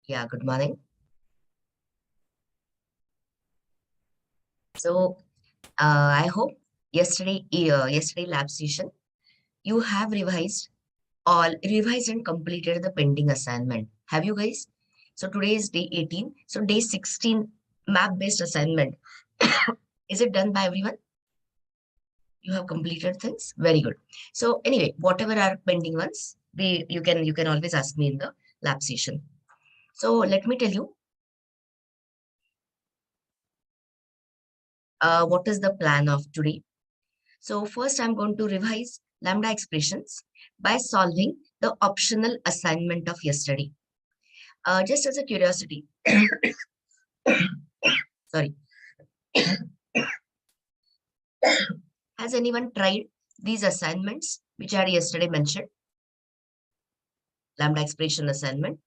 Yeah, good morning. So, I hope yesterday lab session, you have revised and completed the pending assignment. Have you guys? So today is day 18. So day 16 map-based assignment. Is it done by everyone? You have completed things? Very good. So anyway, whatever are pending ones, you can always ask me in the lab session. So let me tell you, what is the plan of today. So first I'm going to revise lambda expressions by solving the optional assignment of yesterday. Just as a curiosity, sorry, has anyone tried these assignments which I yesterday mentioned? Lambda expression assignment.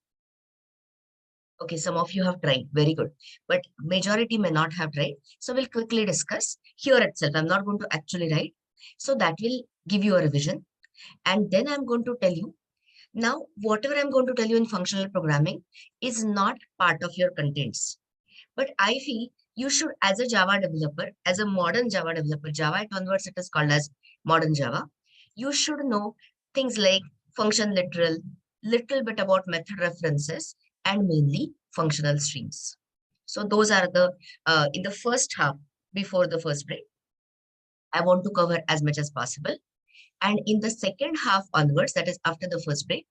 Okay, some of you have tried, very good. But majority may not have tried. So we'll quickly discuss here itself. I'm not going to actually write. So that will give you a revision. And then I'm going to tell you. Now, whatever I'm going to tell you in functional programming is not part of your contents. But I feel you should, as a Java developer, as a modern Java developer, Java it onwards it is called as modern Java, you should know things like function literal, little bit about method references, and mainly functional streams. So those are the, in the first half, before the first break, I want to cover as much as possible. And in the second half onwards, that is after the first break,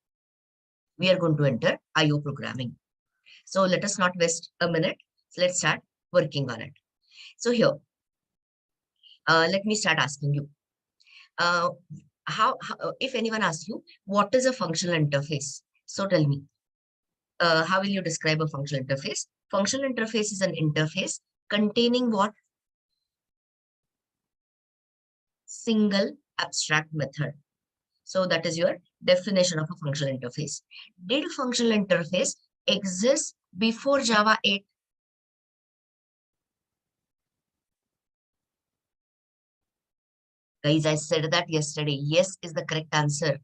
we are going to enter IO programming. So let us not waste a minute. So let's start working on it. So here, let me start asking you. Uh, if anyone asks you, what is a functional interface? So tell me, how will you describe a functional interface? Functional interface is an interface containing what? Single abstract method. So that is your definition of a functional interface. Did functional interface exist before Java 8? Guys, I said that yesterday. Yes is the correct answer.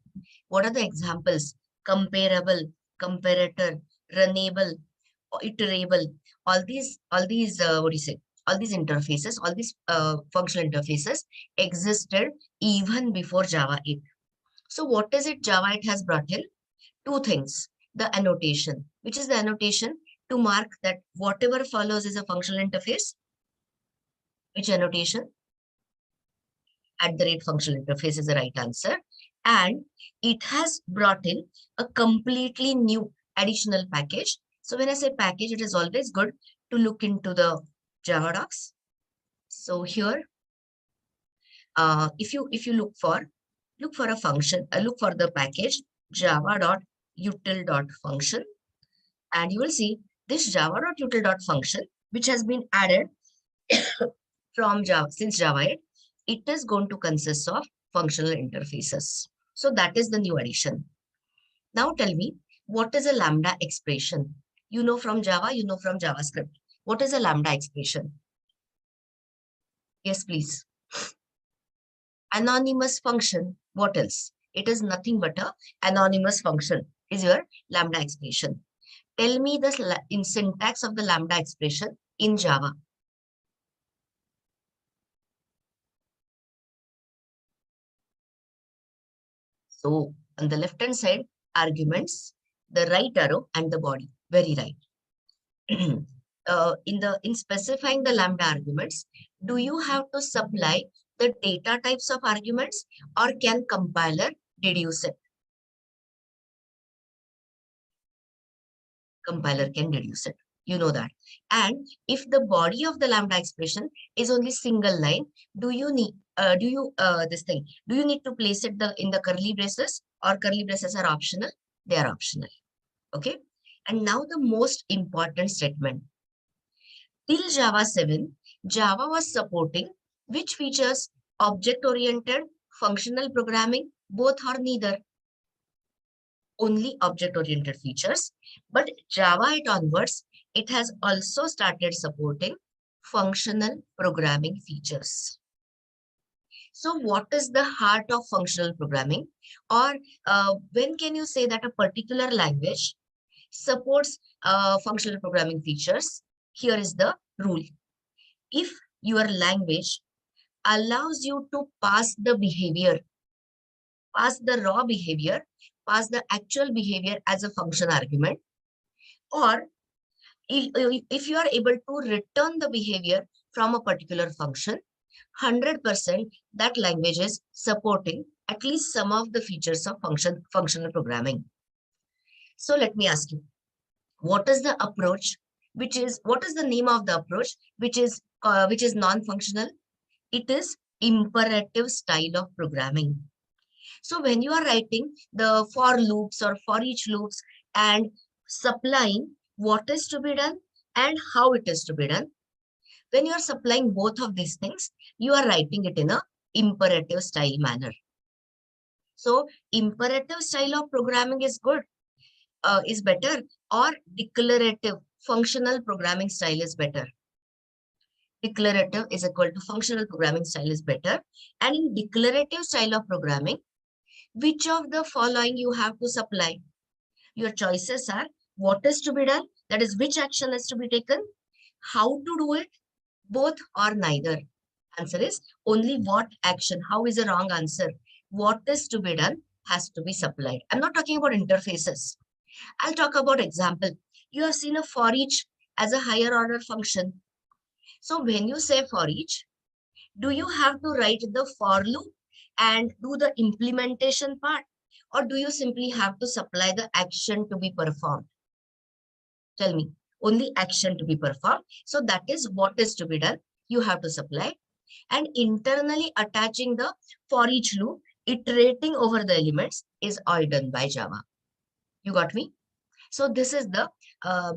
What are the examples? Comparable, comparator, runnable, iterable. All these, what do you say? All these interfaces, all these functional interfaces existed even before Java 8. So what is it Java 8 has brought in? Two things. The annotation, which is the annotation to mark that whatever follows is a functional interface. Which annotation? @ functional interface is the right answer. And it has brought in a completely new additional package. So when I say package, it is always good to look into the Java docs. So here, if you look for a function, look for the package java.util.function, and you will see this java.util.function, which has been added from Java since Java 8. It is going to consist of functional interfaces. So that is the new addition. Now tell me, what is a lambda expression? You know from Java, you know from JavaScript. What is a lambda expression? Yes, please. Anonymous function. What else? It is nothing but a anonymous function is your lambda expression. Tell me the in syntax of the lambda expression in Java. So on the left hand side, arguments, the right arrow and the body. Very right. In specifying the lambda arguments, do you have to supply the data types of arguments, or can compiler deduce it? Compiler can deduce it. You know that. And if the body of the lambda expression is only single line, do you need do you need to place it in the curly braces, or curly braces are optional? They are optional. Okay. And now the most important statement. Till Java 7, Java was supporting which features? Object-oriented, functional programming, both or neither. Only object-oriented features. But Java 8 onwards, it has also started supporting functional programming features. So what is the heart of functional programming? Or when can you say that a particular language supports functional programming features. Here is the rule. If your language allows you to pass the behavior, pass the raw behavior, pass the actual behavior as a function argument, or if you are able to return the behavior from a particular function, 100% that language is supporting at least some of the features of functional programming. So let me ask you, what is the approach, what is the name of the approach which is non-functional? It is imperative style of programming. So when you are writing the for loops or for each loops and supplying what is to be done and how it is to be done, when you are supplying both of these things, you are writing it in a imperative style manner. So imperative style of programming is good, is better, or declarative functional programming style is better? Declarative is equal to functional programming style is better. And in declarative style of programming, which of the following you have to supply? Your choices are what is to be done, that is which action is to be taken, how to do it, both or neither. Answer is only what action. How is a wrong answer? What is to be done has to be supplied. I'm not talking about interfaces. I'll talk about example. You have seen a for each as a higher order function. So when you say for each, do you have to write the for loop and do the implementation part, or do you simply have to supply the action to be performed? Tell me, only action to be performed. So that is what is to be done. You have to supply, and internally attaching the for each loop, iterating over the elements is all done by Java. You got me? So this is the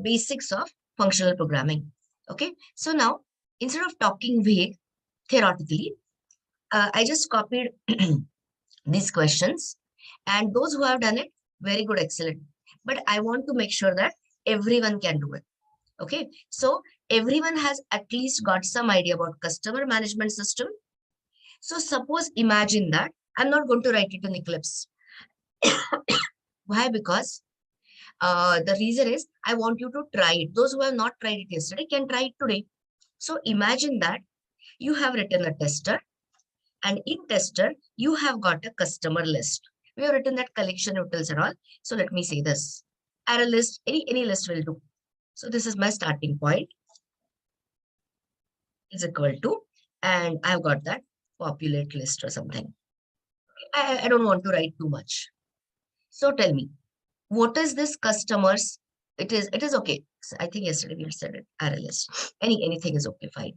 basics of functional programming. Okay. So now, instead of talking vague theoretically, I just copied these questions, and those who have done it, very good, excellent. But I want to make sure that everyone can do it. Okay. So everyone has at least got some idea about customer management system. So suppose, imagine that I'm not going to write it in Eclipse. Why? Because the reason is I want you to try it. Those who have not tried it yesterday can try it today. So imagine that you have written a tester, and in tester, you have got a customer list. We have written that collection utils and all. So let me say this. Array list, any list will do. So this is my starting point. Is equal to, and I've got that populate list or something. I don't want to write too much. So tell me, what is this customers? It is okay. So I think yesterday we said it, array list. Anything is okay, fine.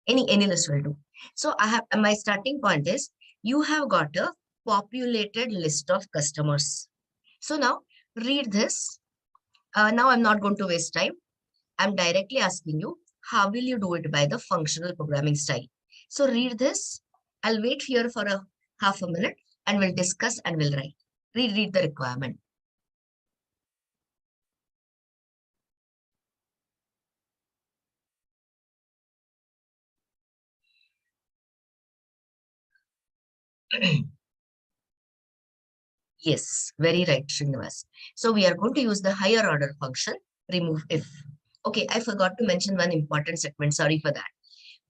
Any list will do. So I have my starting point is you have got a populated list of customers. So now read this. Now I'm not going to waste time. I'm directly asking you, how will you do it by the functional programming style? So read this. I'll wait here for a half a minute and we'll discuss and we'll write. Read the requirement. Yes, very right, Srinivas. So we are going to use the higher order function, remove if. Okay, I forgot to mention one important segment. Sorry for that.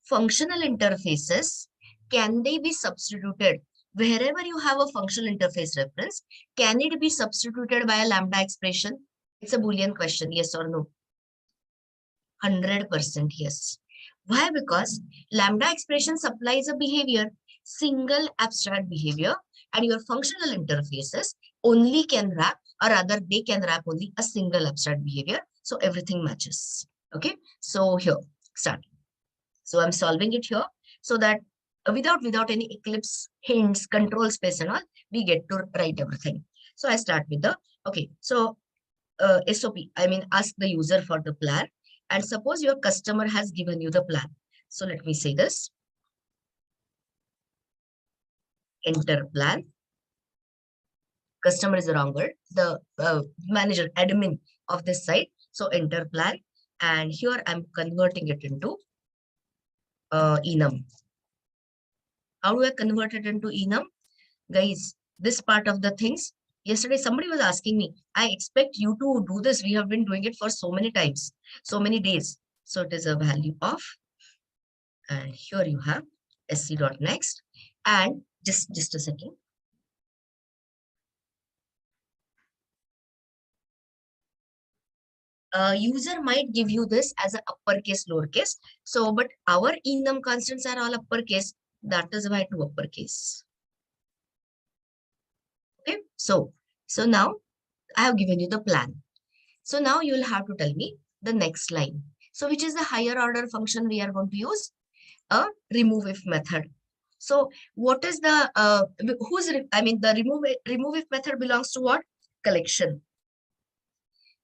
Functional interfaces, can they be substituted? Wherever you have a functional interface reference, can it be substituted by a Lambda expression? It's a Boolean question, yes or no? 100% yes. Why? Because Lambda expression supplies a behavior, single abstract behavior, and your functional interfaces only can wrap, or rather they can wrap only a single abstract behavior. So everything matches. Okay. So here, start. So I'm solving it here so that without any Eclipse hints, control space and all, we get to write everything. So I start with the, okay. So SOP, I mean, ask the user for the plan. And suppose your customer has given you the plan. So let me say this. Enter plan. Customer is the wrong word. The manager, admin of this site. So enter plan. And here I'm converting it into enum. How do I convert it into enum? Guys, this part of the things, Yesterday, somebody was asking me, I expect you to do this. We have been doing it for so many times, so many days. So it is a value of, and here you have sc.next. And just a second. User might give you this as a uppercase, lowercase. So, but our enum constants are all uppercase. That is why to uppercase. Okay. So now I have given you the plan. So now you will have to tell me the next line. So which is the higher order function we are going to use? A remove if method. So what is the the remove if method belongs to what? Collection.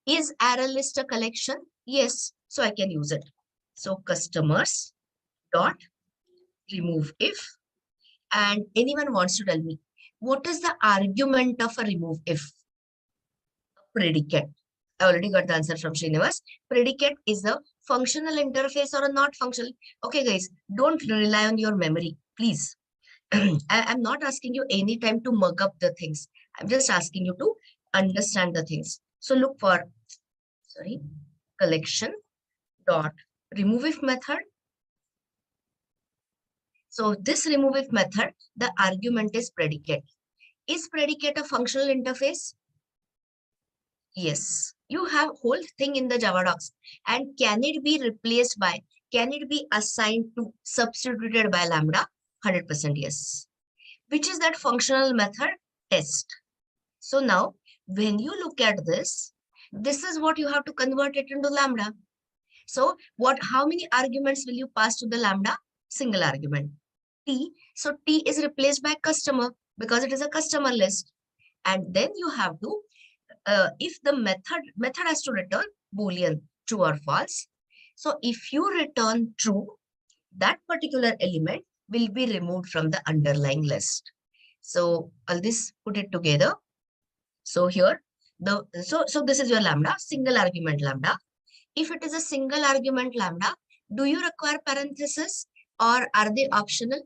Is array list a collection? Yes. So I can use it. So customers dot remove if, and anyone wants to tell me what is the argument of a remove if? Predicate. I already got the answer from Srinivas. Predicate is a functional interface or a not functional. Okay, guys, don't rely on your memory, please. I'm not asking you any time to mug up the things. I'm just asking you to understand the things. So look for, collection dot remove if method. So this remove if method, the argument is predicate. Is predicate a functional interface? Yes. You have whole thing in the Java docs. And can it be replaced by, can it be assigned to, substituted by Lambda? 100% yes. Which is that functional method? Test. So now, when you look at this, this is what you have to convert it into Lambda. So how many arguments will you pass to the Lambda? Single argument. T. So T is replaced by customer because it is a customer list. And then you have to, if the method has to return Boolean, true or false. So if you return true, that particular element will be removed from the underlying list. So I'll this put it together. So here, so this is your Lambda, single argument Lambda. If it is a single argument Lambda, do you require parentheses or are they optional?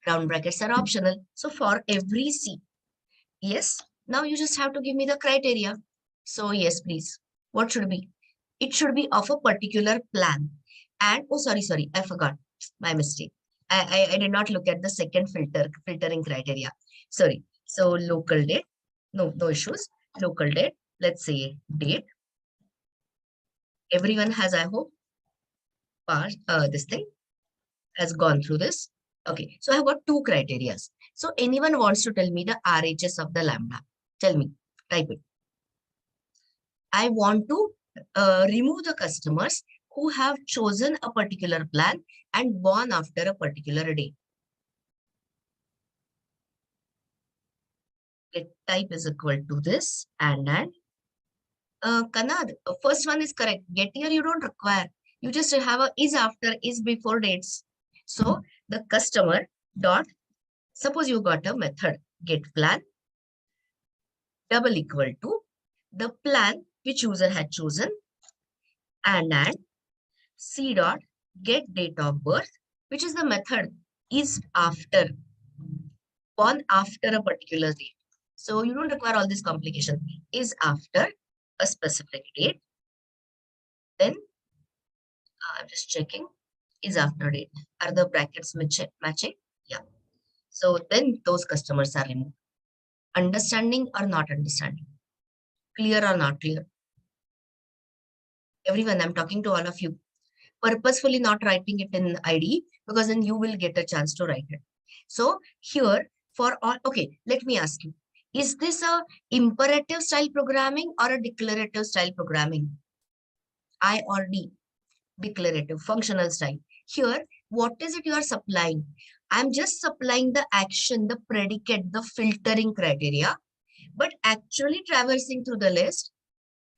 Round brackets are optional. So for every C, yes, now you just have to give me the criteria. So yes, please. What should be? It should be of a particular plan. And oh, sorry, I forgot. My mistake. I did not look at the second filtering criteria. Sorry. So local date, no issues. Local date, let's say date. Everyone has, I hope, this thing has gone through this. Okay, so I've got two criteria. So anyone wants to tell me the RHS of the Lambda? Tell me, type it. I want to remove the customers who have chosen a particular plan and born after a particular day. Get type is equal to this and Kanad, first one is correct. Get here you don't require. You just have a is after, is before dates. So the customer dot, suppose you got a method get plan double equal to the plan which user had chosen and C dot get date of birth, which is the method is after, born after a particular date. So you don't require all this complication. Is after a specific date. Then I'm just checking. Is after date. Are the brackets matching? Yeah. So then those customers are removed. Understanding or not understanding? Clear or not clear? Everyone, I'm talking to all of you. Purposefully not writing it in IDE because then you will get a chance to write it. So here for all, okay, let me ask you, is this a imperative style programming or a declarative style programming? I or D? Declarative, functional style. Here, what is it you are supplying? I'm just supplying the action, the predicate, the filtering criteria, but actually traversing through the list,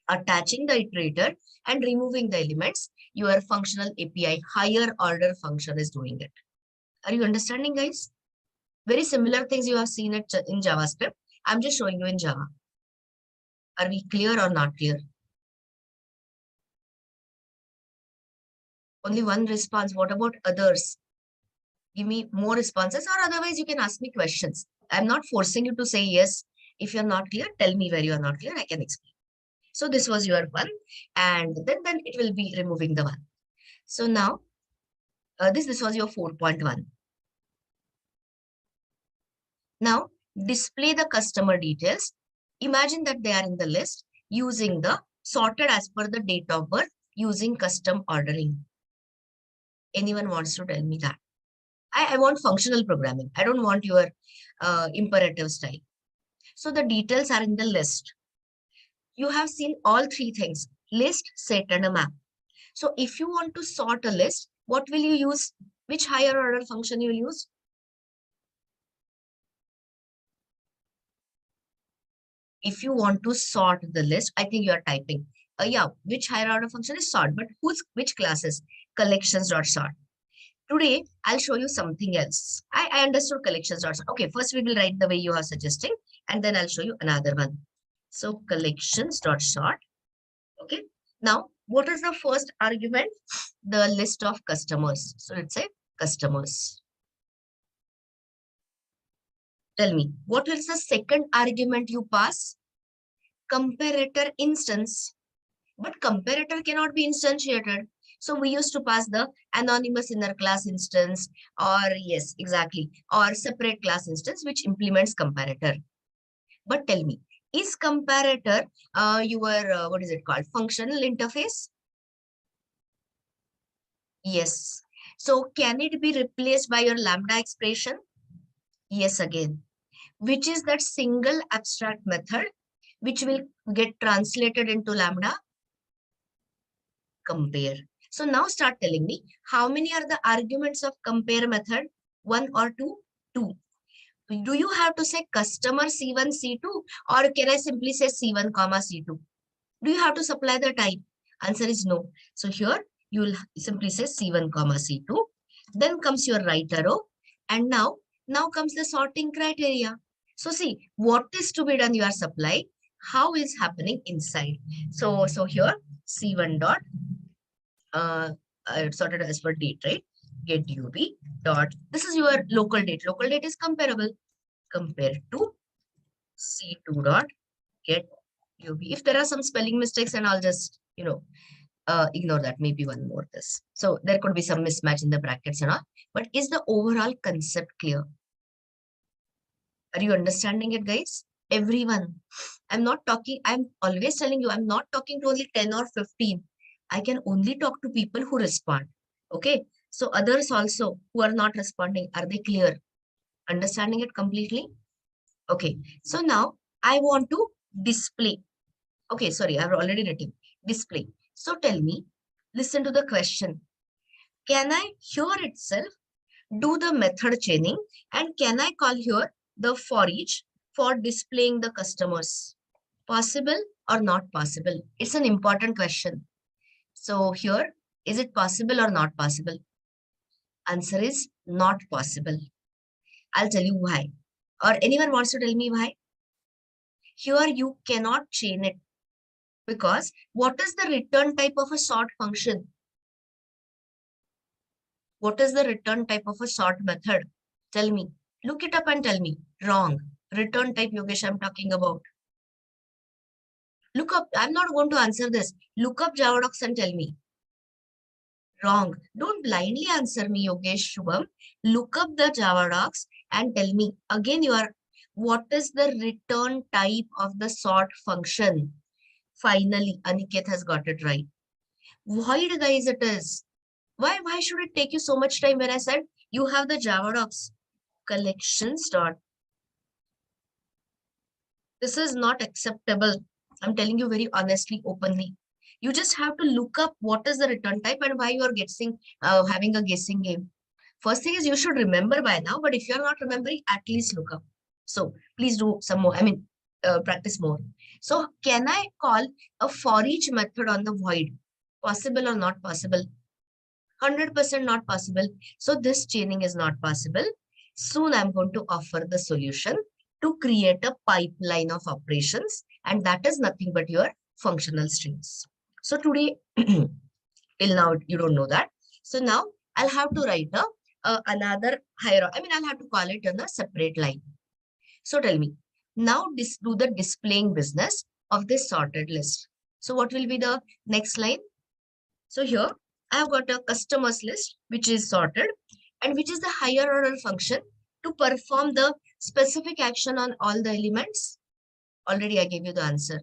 attaching the iterator and removing the elements, your functional API higher order function is doing it. Are you understanding, guys? Very similar things you have seen it in JavaScript. I'm just showing you in Java. Are we clear or not clear? Only one response. What about others? Give me more responses or otherwise you can ask me questions. I'm not forcing you to say yes. If you're not clear, tell me where you are not clear. I can explain. So this was your one, and then it will be removing the one. So now this was your 4.1. Now display the customer details. Imagine that they are in the list using the sorted as per the date of birth using custom ordering. Anyone wants to tell me that? I want functional programming. I don't want your imperative style. So the details are in the list. You have seen all three things: list, set, and a map. So if you want to sort a list, what will you use? Which higher order function you will use? If you want to sort the list, I think you are typing. Yeah, which higher order function is sort, but which classes? Collections.sort. Today, I'll show you something else. I understood collections.sort. Okay, first we will write the way you are suggesting, and then I'll show you another one. So collections.sort. Okay. Now, what is the first argument? The list of customers. So let's say customers. Tell me, what is the second argument you pass? Comparator instance. But comparator cannot be instantiated. So we used to pass the anonymous inner class instance, or yes, exactly, or separate class instance, which implements comparator. But tell me, is comparator your, what is it called, functional interface? Yes. So can it be replaced by your Lambda expression? Yes, again. Which is that single abstract method which will get translated into Lambda? Compare. So now start telling me, how many are the arguments of compare method? 1 or 2? 2. Do you have to say customer C1, C2, or can I simply say C1, comma C2? Do you have to supply the type? Answer is no. So here you will simply say C1, comma C2. Then comes your right arrow. And now comes the sorting criteria. So see, what is to be done, you are supplying. How is happening inside? So here C1 dot sorted as per date, right? Get UB dot. This is your local date. Local date is comparable. Compare to C2 dot get UB. If there are some spelling mistakes, and I'll just, ignore that. Maybe one more this. So there could be some mismatch in the brackets and all. But is the overall concept clear? Are you understanding it, guys? Everyone. I'm always telling you, I'm not talking to only 10 or 15. I can only talk to people who respond. Okay. So others also who are not responding, are they clear? Understanding it completely? Okay. So now I want to display. Okay, sorry, I've already written display. So tell me, listen to the question. Can I here itself do the method chaining, and can I call here the for each for displaying the customers? Possible or not possible? It's an important question. So here, is it possible or not possible? Answer is not possible. I'll tell you why. Or anyone wants to tell me why? Here you cannot chain it. Because what is the return type of a sort function? What is the return type of a sort method? Tell me. Look it up and tell me. Wrong. Return type, Yogesh, I'm talking about. Look up. I'm not going to answer this. Look up Javadocs and tell me. Wrong. Don't blindly answer me, Yogesh, Shubham. Look up the Javadocs and tell me. Again, what is the return type of the sort function? Finally, Aniket has got it right. Void, guys, it is. Why should it take you so much time when I said you have the Javadocs collections dot? This is not acceptable. I'm telling you very honestly, openly. You just have to look up what is the return type and why you are guessing, having a guessing game. First thing is you should remember by now, but if you're not remembering, at least look up. So please do some more. Practice more. So can I call a for each method on the void? Possible or not possible? 100% not possible. So this chaining is not possible. Soon I'm going to offer the solution to create a pipeline of operations, and that is nothing but your functional strings. So today, till now, you don't know that. So now I'll have to write another hierarchy. I'll have to call it in a separate line. So tell me, now do the displaying business of this sorted list. So what will be the next line? So here I have got a customers list which is sorted and which is the higher order function to perform the specific action on all the elements. Already I gave you the answer,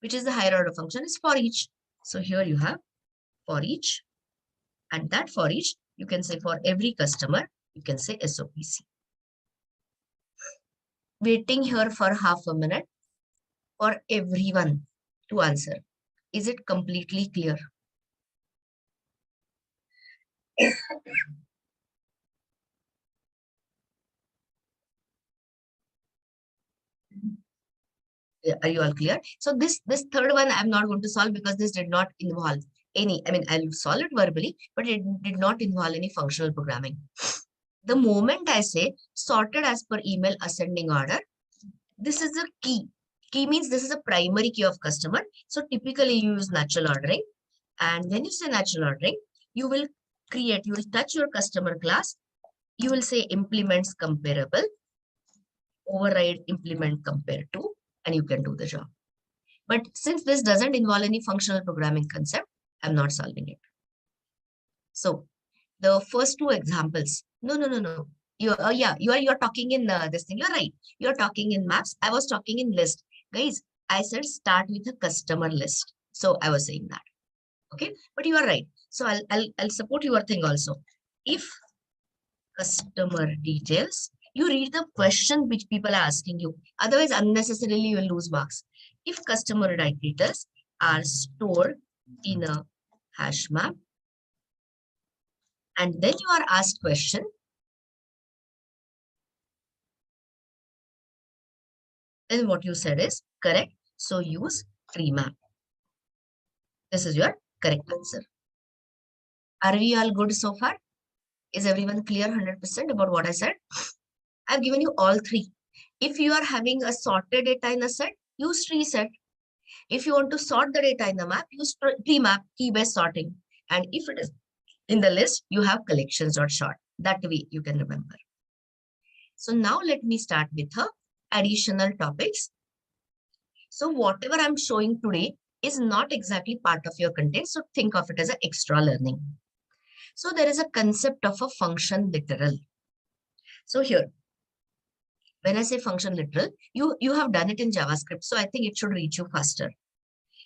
which is the higher order function is for each. So here you have for each, and that for each you can say for every customer, you can say SOPC. Waiting here for half a minute for everyone to answer. Is it completely clear? Are you all clear? So this third one I'm not going to solve because this did not involve any, I mean, I'll solve it verbally, but it did not involve any functional programming. The moment I say sorted as per email ascending order, this is a key. Key means this is a primary key of customer. So typically you use natural ordering. And when you say natural ordering, you will touch your customer class. You will say implements comparable, override implement compared to, and you can do the job. But since this doesn't involve any functional programming concept, I'm not solving it. So the first two examples, no. You're talking in this thing. You're right. You're talking in maps. I was talking in list. Guys, I said start with a customer list. So I was saying that. Okay, but you are right. So I'll support your thing also. If customer details, you read the question which people are asking you. Otherwise, unnecessarily you will lose marks. If customer details are stored in a hash map, and then you are asked question, then what you said is correct. So use tree map. This is your correct answer. Are we all good so far? Is everyone clear 100% about what I said? I've given you all three. If you are having a sorted data in a set, use tree set. If you want to sort the data in the map, use tree map, key-based sorting. And if it is in the list, you have collections.sort. That way you can remember. So now let me start with the additional topics. So whatever I'm showing today is not exactly part of your content. So think of it as an extra learning. So there is a concept of a function literal. So here, when I say function literal, you have done it in JavaScript. So I think it should reach you faster.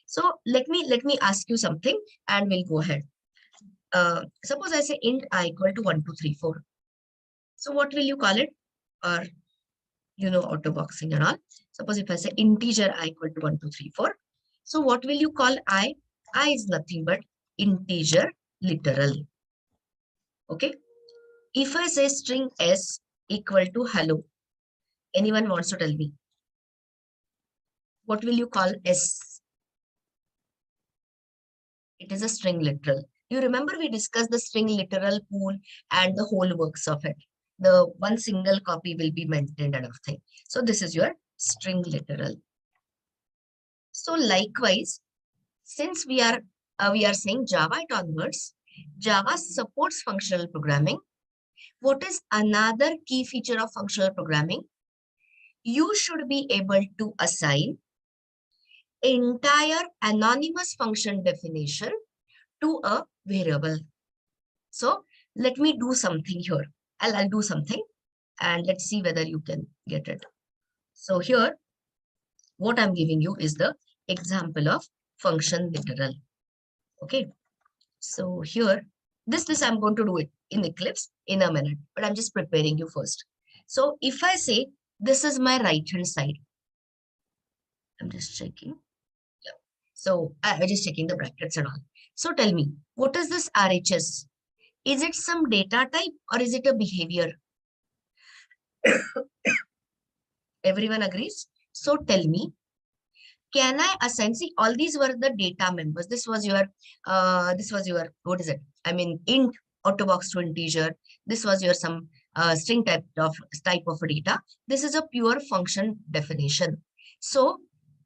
So let me ask you something and we'll go ahead. Suppose I say int I equal to 1, 2, 3, 4. So what will you call it? Or, you know, auto boxing and all. Suppose if I say integer I equal to 1, 2, 3, 4. So what will you call I? I is nothing but integer literal. Okay. If I say string s equal to hello, anyone wants to tell me? What will you call s? It is a string literal. You remember we discussed the string literal pool and the whole works of it. The one single copy will be maintained and everything. So this is your string literal. So likewise, since we are saying Java it onwards, Java supports functional programming. What is another key feature of functional programming? You should be able to assign entire anonymous function definition to a variable. So let me do something here. I'll do something and let's see whether you can get it. So here, what I'm giving you is the example of function literal. Okay. So here, this I'm going to do it in Eclipse in a minute, but I'm just preparing you first. So if I say this is my right hand side, I'm just checking. Yeah. So I'm just checking the brackets and all. So tell me, what is this RHS? Is it some data type or is it a behavior? Everyone agrees? So tell me, can I assign, see, all these were the data members. This was your, what is it? I mean, int autobox to integer. This was your some string type of data. This is a pure function definition. So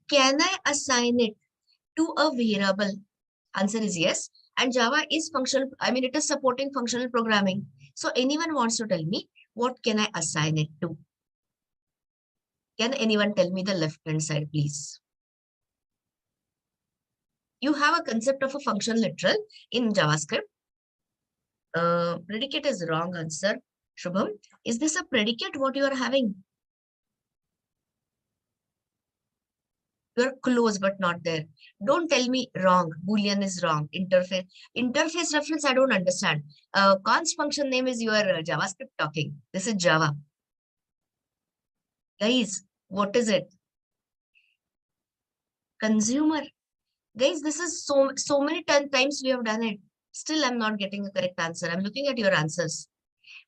can I assign it to a variable? Answer is yes. And Java is functional. I mean, it is supporting functional programming. So anyone wants to tell me, what can I assign it to? Can anyone tell me the left-hand side, please? You have a concept of a function literal in JavaScript. Predicate is wrong answer. Shubham, is this a predicate what you are having? You are close but not there. Don't tell me wrong. Boolean is wrong. Interface reference, I don't understand. Const function name is your JavaScript talking. This is Java. Guys, what is it? Consumer. Guys, this is so many 10 times we have done it. Still, I'm not getting a correct answer. I'm looking at your answers.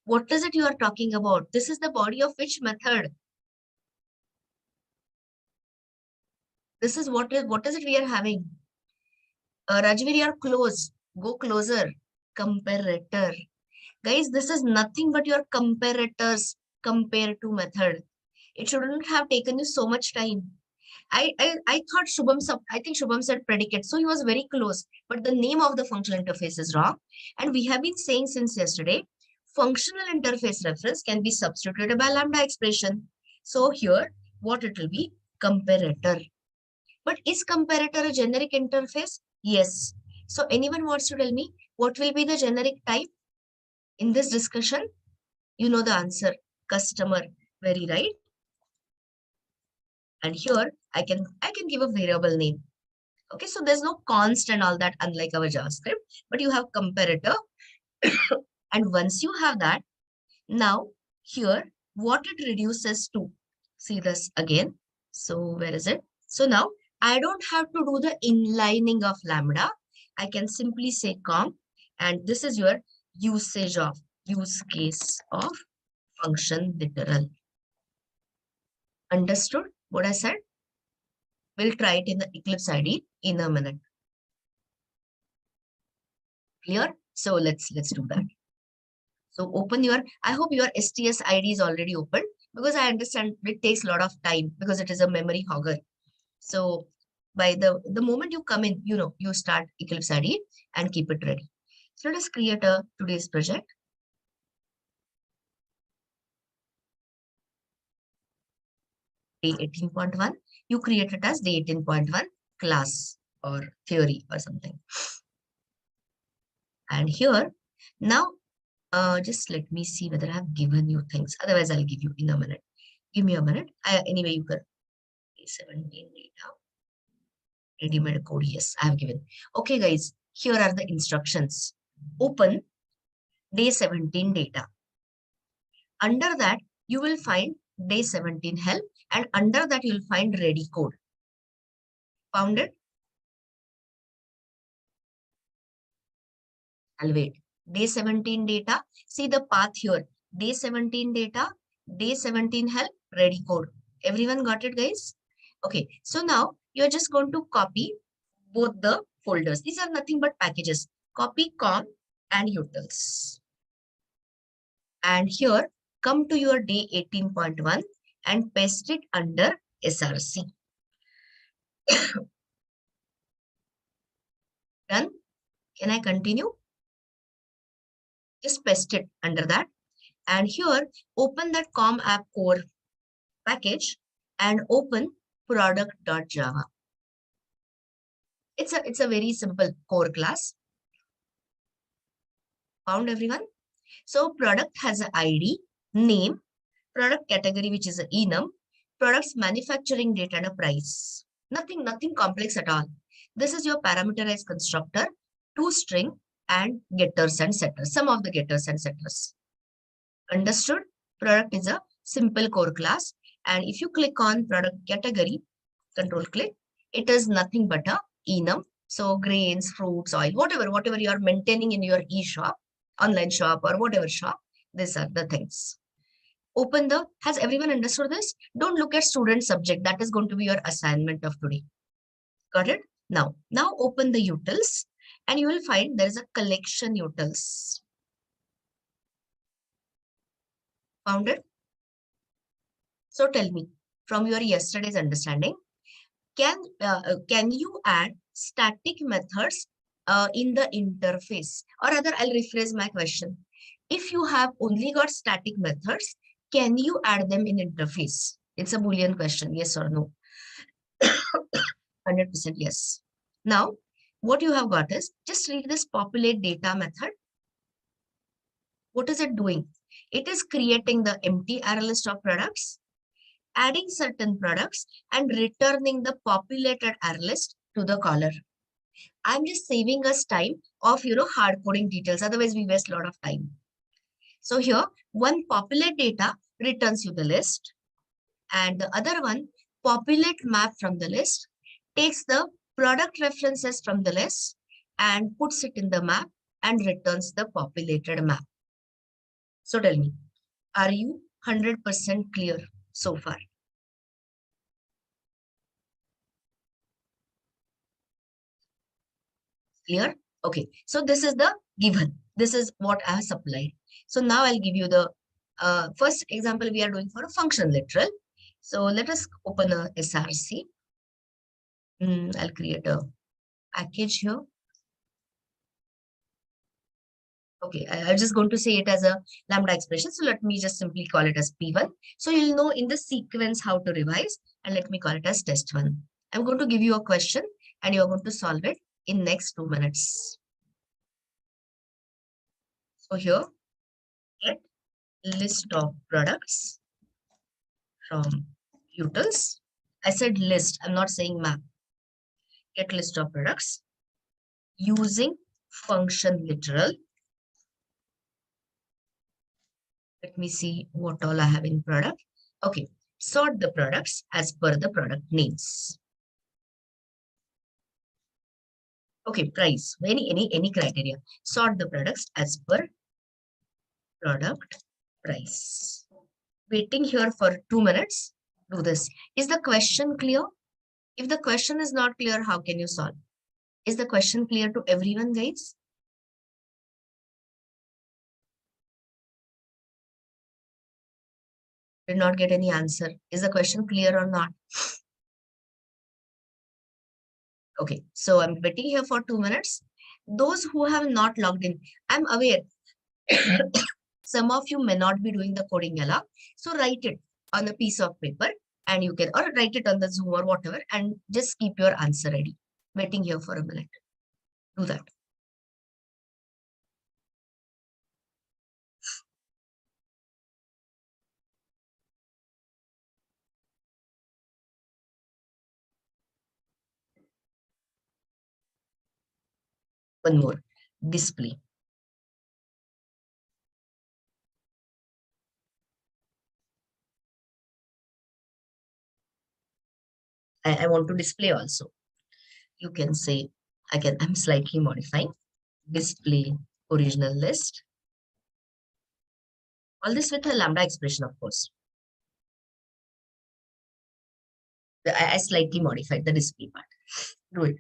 What is it you are talking about? This is the body of which method? This is what is it we are having? Rajvir, you are close. Go closer. Comparator. Guys, this is nothing but your comparators compared to method. It shouldn't have taken you so much time. I thought I think Shubham said predicate, so he was very close. But the name of the functional interface is wrong. And we have been saying since yesterday, functional interface reference can be substituted by Lambda expression. So here, what it will be? Comparator. But is comparator a generic interface? Yes. So anyone wants to tell me what will be the generic type in this discussion? You know the answer. Customer. Very right. And here I can give a variable name. Okay, so there's no const and all that, unlike our JavaScript, but you have comparator. And once you have that, now here, what it reduces to, see this again. So where is it? So now I don't have to do the inlining of Lambda. I can simply say com, and this is your use case of function literal. Understood what I said? We'll try it in the Eclipse ID in a minute. Clear? So let's do that. So open your, I hope your STS ID is already open, because I understand it takes a lot of time because it is a memory hogger. So by the moment you come in, you start Eclipse ID and keep it ready. So let us create a today's project. Day 18.1. You create it as day 18.1 class or theory or something. And here, now, just let me see whether I have given you things. Otherwise, I'll give you in a minute. Give me a minute. Anyway, you can. 17 data. Ready-made code. Yes, I have given. Okay, guys, here are the instructions. Open day 17 data. Under that, you will find day 17 help, and under that, you'll find ready code. Found it? I'll wait. Day 17 data. See the path here. Day 17 data, day 17 help, ready code. Everyone got it, guys? Okay. So now you're just going to copy both the folders. These are nothing but packages. Copy com and utils. And here, come to your day 18.1 and paste it under SRC. Done? Can I continue? Just paste it under that. And here, open that com app core package and open product.java. It's a very simple core class. Found everyone? So product has an ID, name, product category, which is an enum, products manufacturing date and a price. Nothing complex at all. This is your parameterized constructor, toString, and getters and setters, some of the getters and setters. Understood? Product is a simple core class. And if you click on product category, control click, it is nothing but a enum. So grains, fruits, oil, whatever you are maintaining in your e-shop, online shop, or whatever shop, these are the things. Open the, has everyone understood this? Don't look at student subject. That is going to be your assignment of today. Got it? Now open the utils and you will find there is a collection utils. Found it? So tell me, from your yesterday's understanding, can you add static methods in the interface? Or rather, I'll rephrase my question. If you have only got static methods, can you add them in interface? It's a Boolean question, yes or no. 100% yes. Now, what you have got is, just read this populate data method. What is it doing? It is creating the empty array list of products, adding certain products, and returning the populated array list to the caller. I'm just saving us time of, hard coding details. Otherwise, we waste a lot of time. So here, one populate data returns you the list, and the other one, populate map from the list, takes the product references from the list and puts it in the map and returns the populated map. So tell me, are you 100% clear so far? Clear? Okay. So this is the given. This is what I have supplied. So now I'll give you the first example we are doing for a function literal. So let us open a SRC. I'll create a package here. Okay, I'm just going to say it as a Lambda expression. So let me just simply call it as P1. So you'll know in the sequence how to revise, and let me call it as test 1. I'm going to give you a question and you're going to solve it in next 2 minutes. So here, get list of products from utils. I said list, I'm not saying map. Get list of products using function literal. Let me see what all I have in product. Okay, sort the products as per the product names. Okay, price, any criteria. Sort the products as per product price. Waiting here for 2 minutes. Do this. Is the question clear? If the question is not clear, how can you solve? Is the question clear to everyone, guys? Did not get any answer. Is the question clear or not? Okay, so I'm waiting here for 2 minutes. Those who have not logged in, I'm aware some of you may not be doing the coding along. So write it on a piece of paper and you can, or write it on the Zoom or whatever, and just keep your answer ready. Waiting here for a minute. Do that. One more, display. I want to display also. You can say, I'm slightly modifying. Display original list. All this with a Lambda expression, of course. I slightly modified the display part. Do it.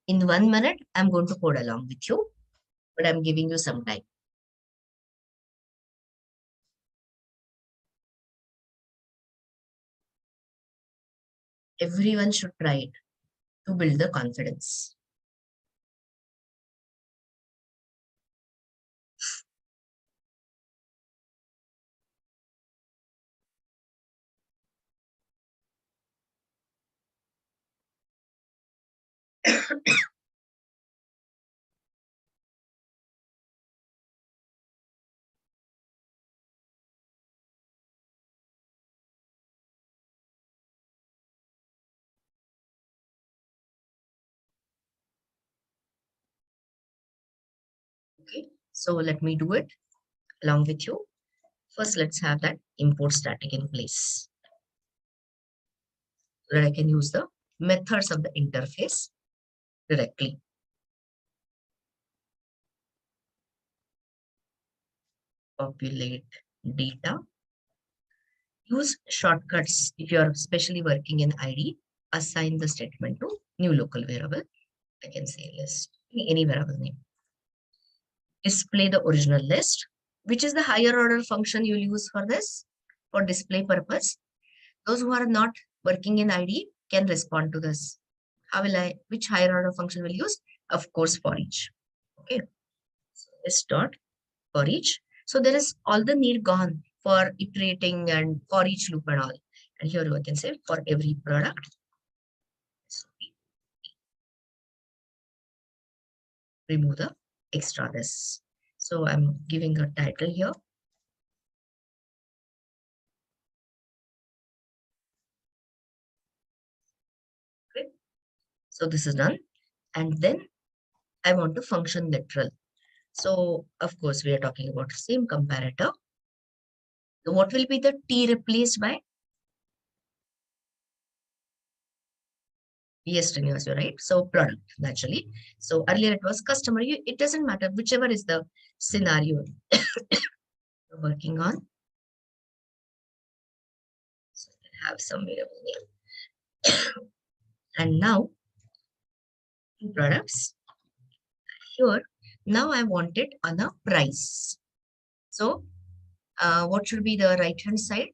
In 1 minute, I'm going to code along with you, but I'm giving you some time. Everyone should try it to build the confidence. Okay, so let me do it along with you. First, let's have that import static in place so that I can use the methods of the interface directly. Populate data. Use shortcuts if you are especially working in ID. Assign the statement to new local variable. I can say list, any variable name. Display the original list, which is the higher order function you'll use for this, for display purpose. Those who are not working in ID can respond to this. How will I, which higher order function will use? Of course, for each. Okay. So this dot for each. So there is all the need gone for iterating and for each loop and all. And here you can say for every product. Remove the extra this. So I'm giving a title here. Okay. So this is done. And then I want to function literal. So of course we are talking about same comparator. So what will be the T replaced by? Yes, Srinivas, you're right. So product, naturally. So earlier it was customer. It doesn't matter, whichever is the scenario you're working on. So we have some variable name. And now products. Here, now I want it on a price. So what should be the right hand side?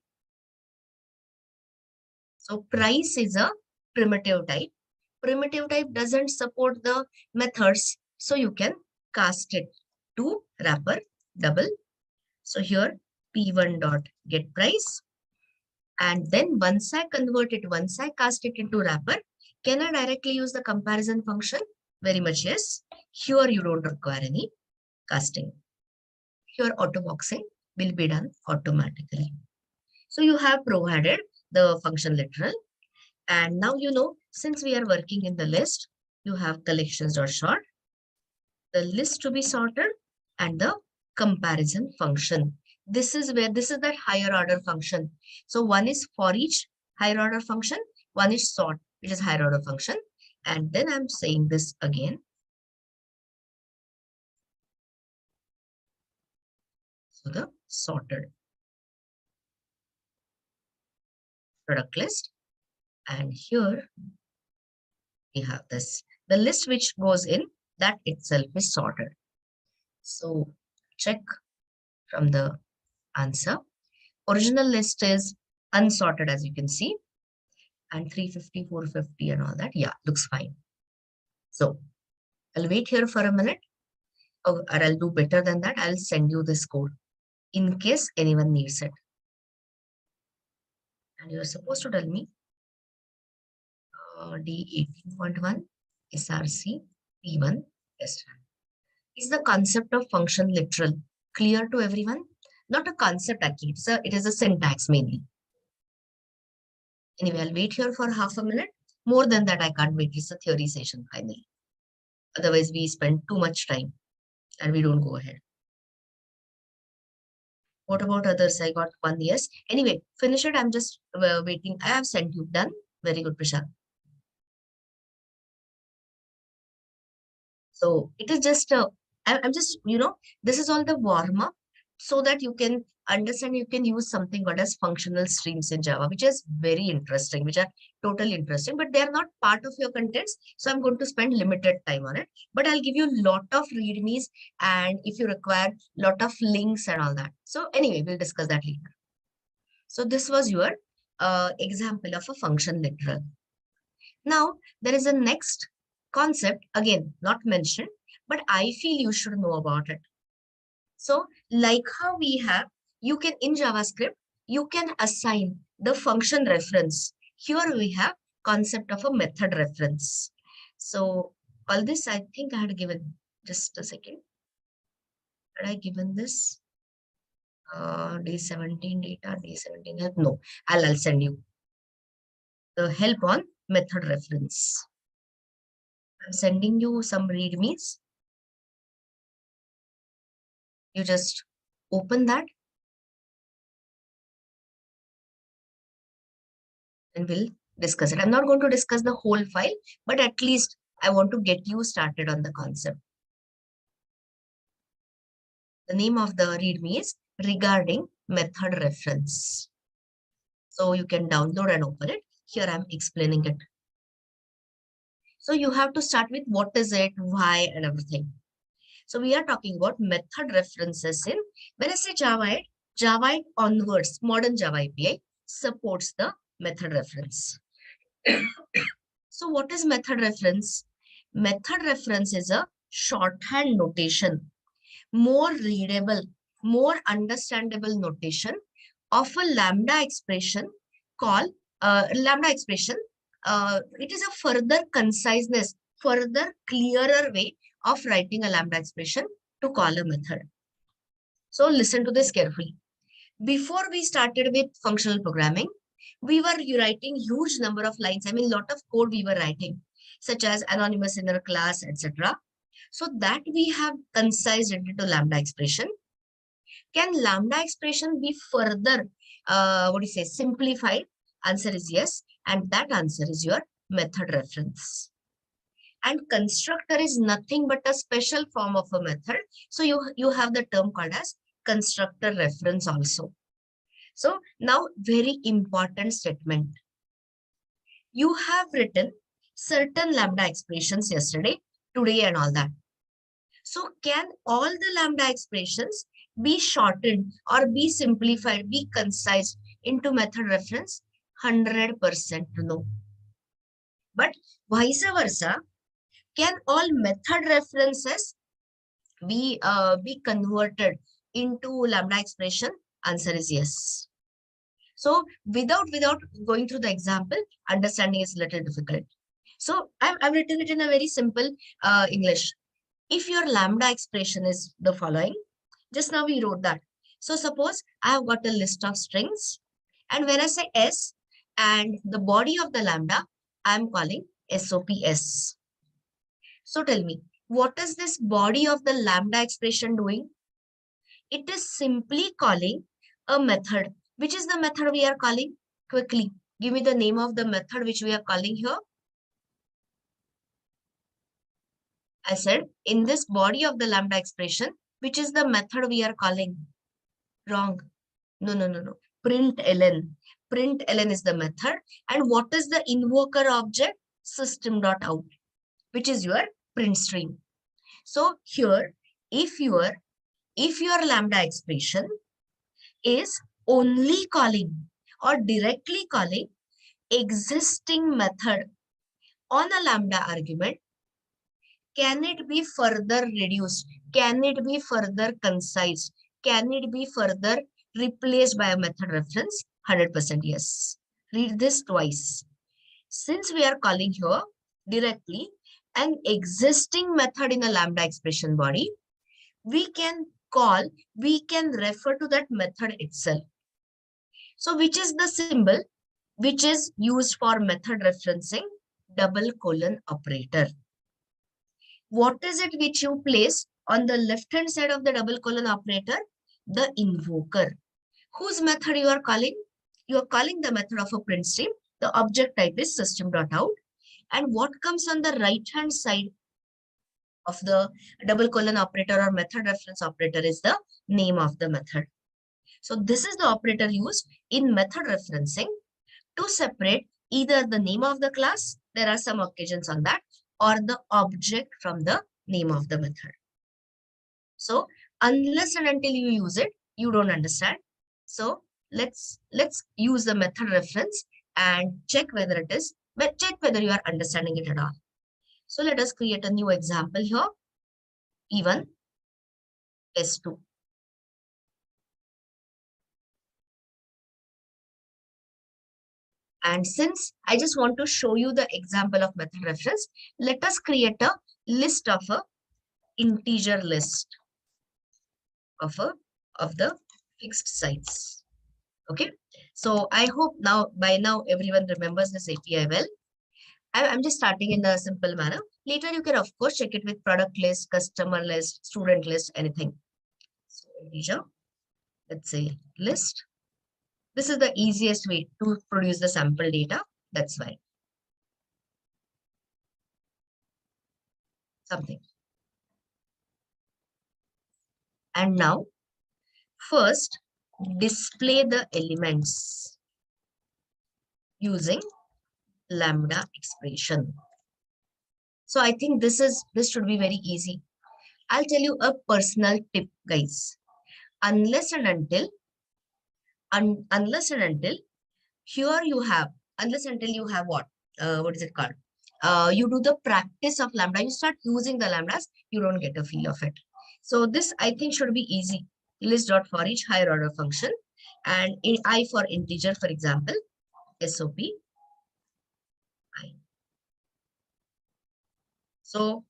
So price is a primitive type. Primitive type doesn't support the methods. So you can cast it to wrapper double. So here P1 dot get price. And then once I convert it, once I cast it into wrapper, can I directly use the comparison function? Very much yes. Here you don't require any casting. Here auto boxing will be done automatically. So you have provided the function literal. And now you know, since we are working in the list, you have collections.sort, the list to be sorted, and the comparison function. This is that higher order function. So one is for each higher order function, one is sort, which is higher order function. And then I'm saying this again. So the sorted product list. And here we have this. The list which goes in, that itself is sorted. So check from the answer. Original list is unsorted, as you can see. And 350, 450 and all that. Yeah, looks fine. So I'll wait here for a minute. Or I'll do better than that. I'll send you this code in case anyone needs it. And you're supposed to tell me D18.1 SRC P1 test run. Is the concept of function literal clear to everyone? Not a concept actually, it is a syntax mainly. Anyway, I'll wait here for half a minute. More than that, I can't wait. It's a theory session finally. Otherwise, we spend too much time and we don't go ahead. What about others? I got one yes. Anyway, finish it. I'm just waiting. I have sent you. Done. Very good, Prashant. So it is just, I'm just, this is all the warm up so that you can understand, you can use something called as functional streams in Java, which is very interesting, which are totally interesting, but they are not part of your contents. So I'm going to spend limited time on it, but I'll give you a lot of readmes and if you require lot of links and all that. So anyway, we'll discuss that later. So this was your example of a function literal. Now there is a next concept, again, not mentioned, but I feel you should know about it. So like how we have, you can in JavaScript, you can assign the function reference. Here we have concept of a method reference. So all this, I think I had given, just a second. Had I given this? Day 17 data, day 17 help? No, I'll send you the help on method reference. I'm sending you some readmes. You just open that and we'll discuss it. I'm not going to discuss the whole file, but at least I want to get you started on the concept. The name of the readme is regarding method reference. So you can download and open it. Here I'm explaining it. So you have to start with what is it, why, and everything. So we are talking about method references in, when I say Java 8 onwards, modern Java API supports the method reference. So what is method reference? Method reference is a shorthand notation, more readable, more understandable notation of a Lambda expression called Lambda expression. It is a further conciseness, further clearer way of writing a Lambda expression to call a method. So listen to this carefully. Before we started with functional programming, we were writing huge number of lines. I mean, lot of code we were writing, such as anonymous inner class, etc. So that we have concised it into Lambda expression. Can Lambda expression be further, simplified? Answer is yes. And that answer is your method reference. And constructor is nothing but a special form of a method. So you have the term called as constructor reference also. So now very important statement. You have written certain Lambda expressions yesterday, today and all that. So can all the Lambda expressions be shortened or be simplified, be concise into method reference? 100% no. But vice versa, can all method references be converted into Lambda expression? Answer is yes. So without going through the example, understanding is a little difficult. So I've written it in a very simple English. If your Lambda expression is the following, just now we wrote that. So suppose I have got a list of strings, and when I say S and the body of the Lambda, I'm calling SOPS. So tell me, what is this body of the Lambda expression doing? It is simply calling a method. Which is the method we are calling? Quickly, give me the name of the method which we are calling here. I said, in this body of the Lambda expression, which is the method we are calling? Wrong. No. Println. Println is the method. And what is the invoker object? System.out, which is your print stream. So here, if your Lambda expression is only calling or directly calling existing method on a Lambda argument, can it be further reduced? Can it be further concise? Can it be further replaced by a method reference? 100% yes. Read this twice. Since we are calling here directly an existing method in a Lambda expression body, we can refer to that method itself. So which is the symbol which is used for method referencing? Double colon operator. What is it which you place on the left hand side of the double colon operator? The invoker. Whose method you are calling? You are calling the method of a print stream. The object type is system.out. And what comes on the right hand side of the double colon operator or method reference operator is the name of the method. So this is the operator used in method referencing to separate either the name of the class, there are some occasions on that, or the object from the name of the method. So unless and until you use it, you don't understand. So let's use the method reference and check whether it is, but check whether you are understanding it at all. So let us create a new example here. P1, S2. And since I just want to show you the example of method reference, let us create a list of a integer list of the fixed size. Okay. So I hope now by now everyone remembers this API well. I'm just starting in a simple manner. Later you can of course check it with product list, customer list, student list, anything. So integer, let's say list. This is the easiest way to produce the sample data. That's why. Something. And now, first, display the elements using Lambda expression. So I think this should be very easy. I'll tell you a personal tip, guys. Unless and until here you have, unless until you have what is it called? You do the practice of Lambda, you start using the Lambdas, you don't get a feel of it. So this I think should be easy. List dot for each higher order function, and in I for integer, for example, SOP I. So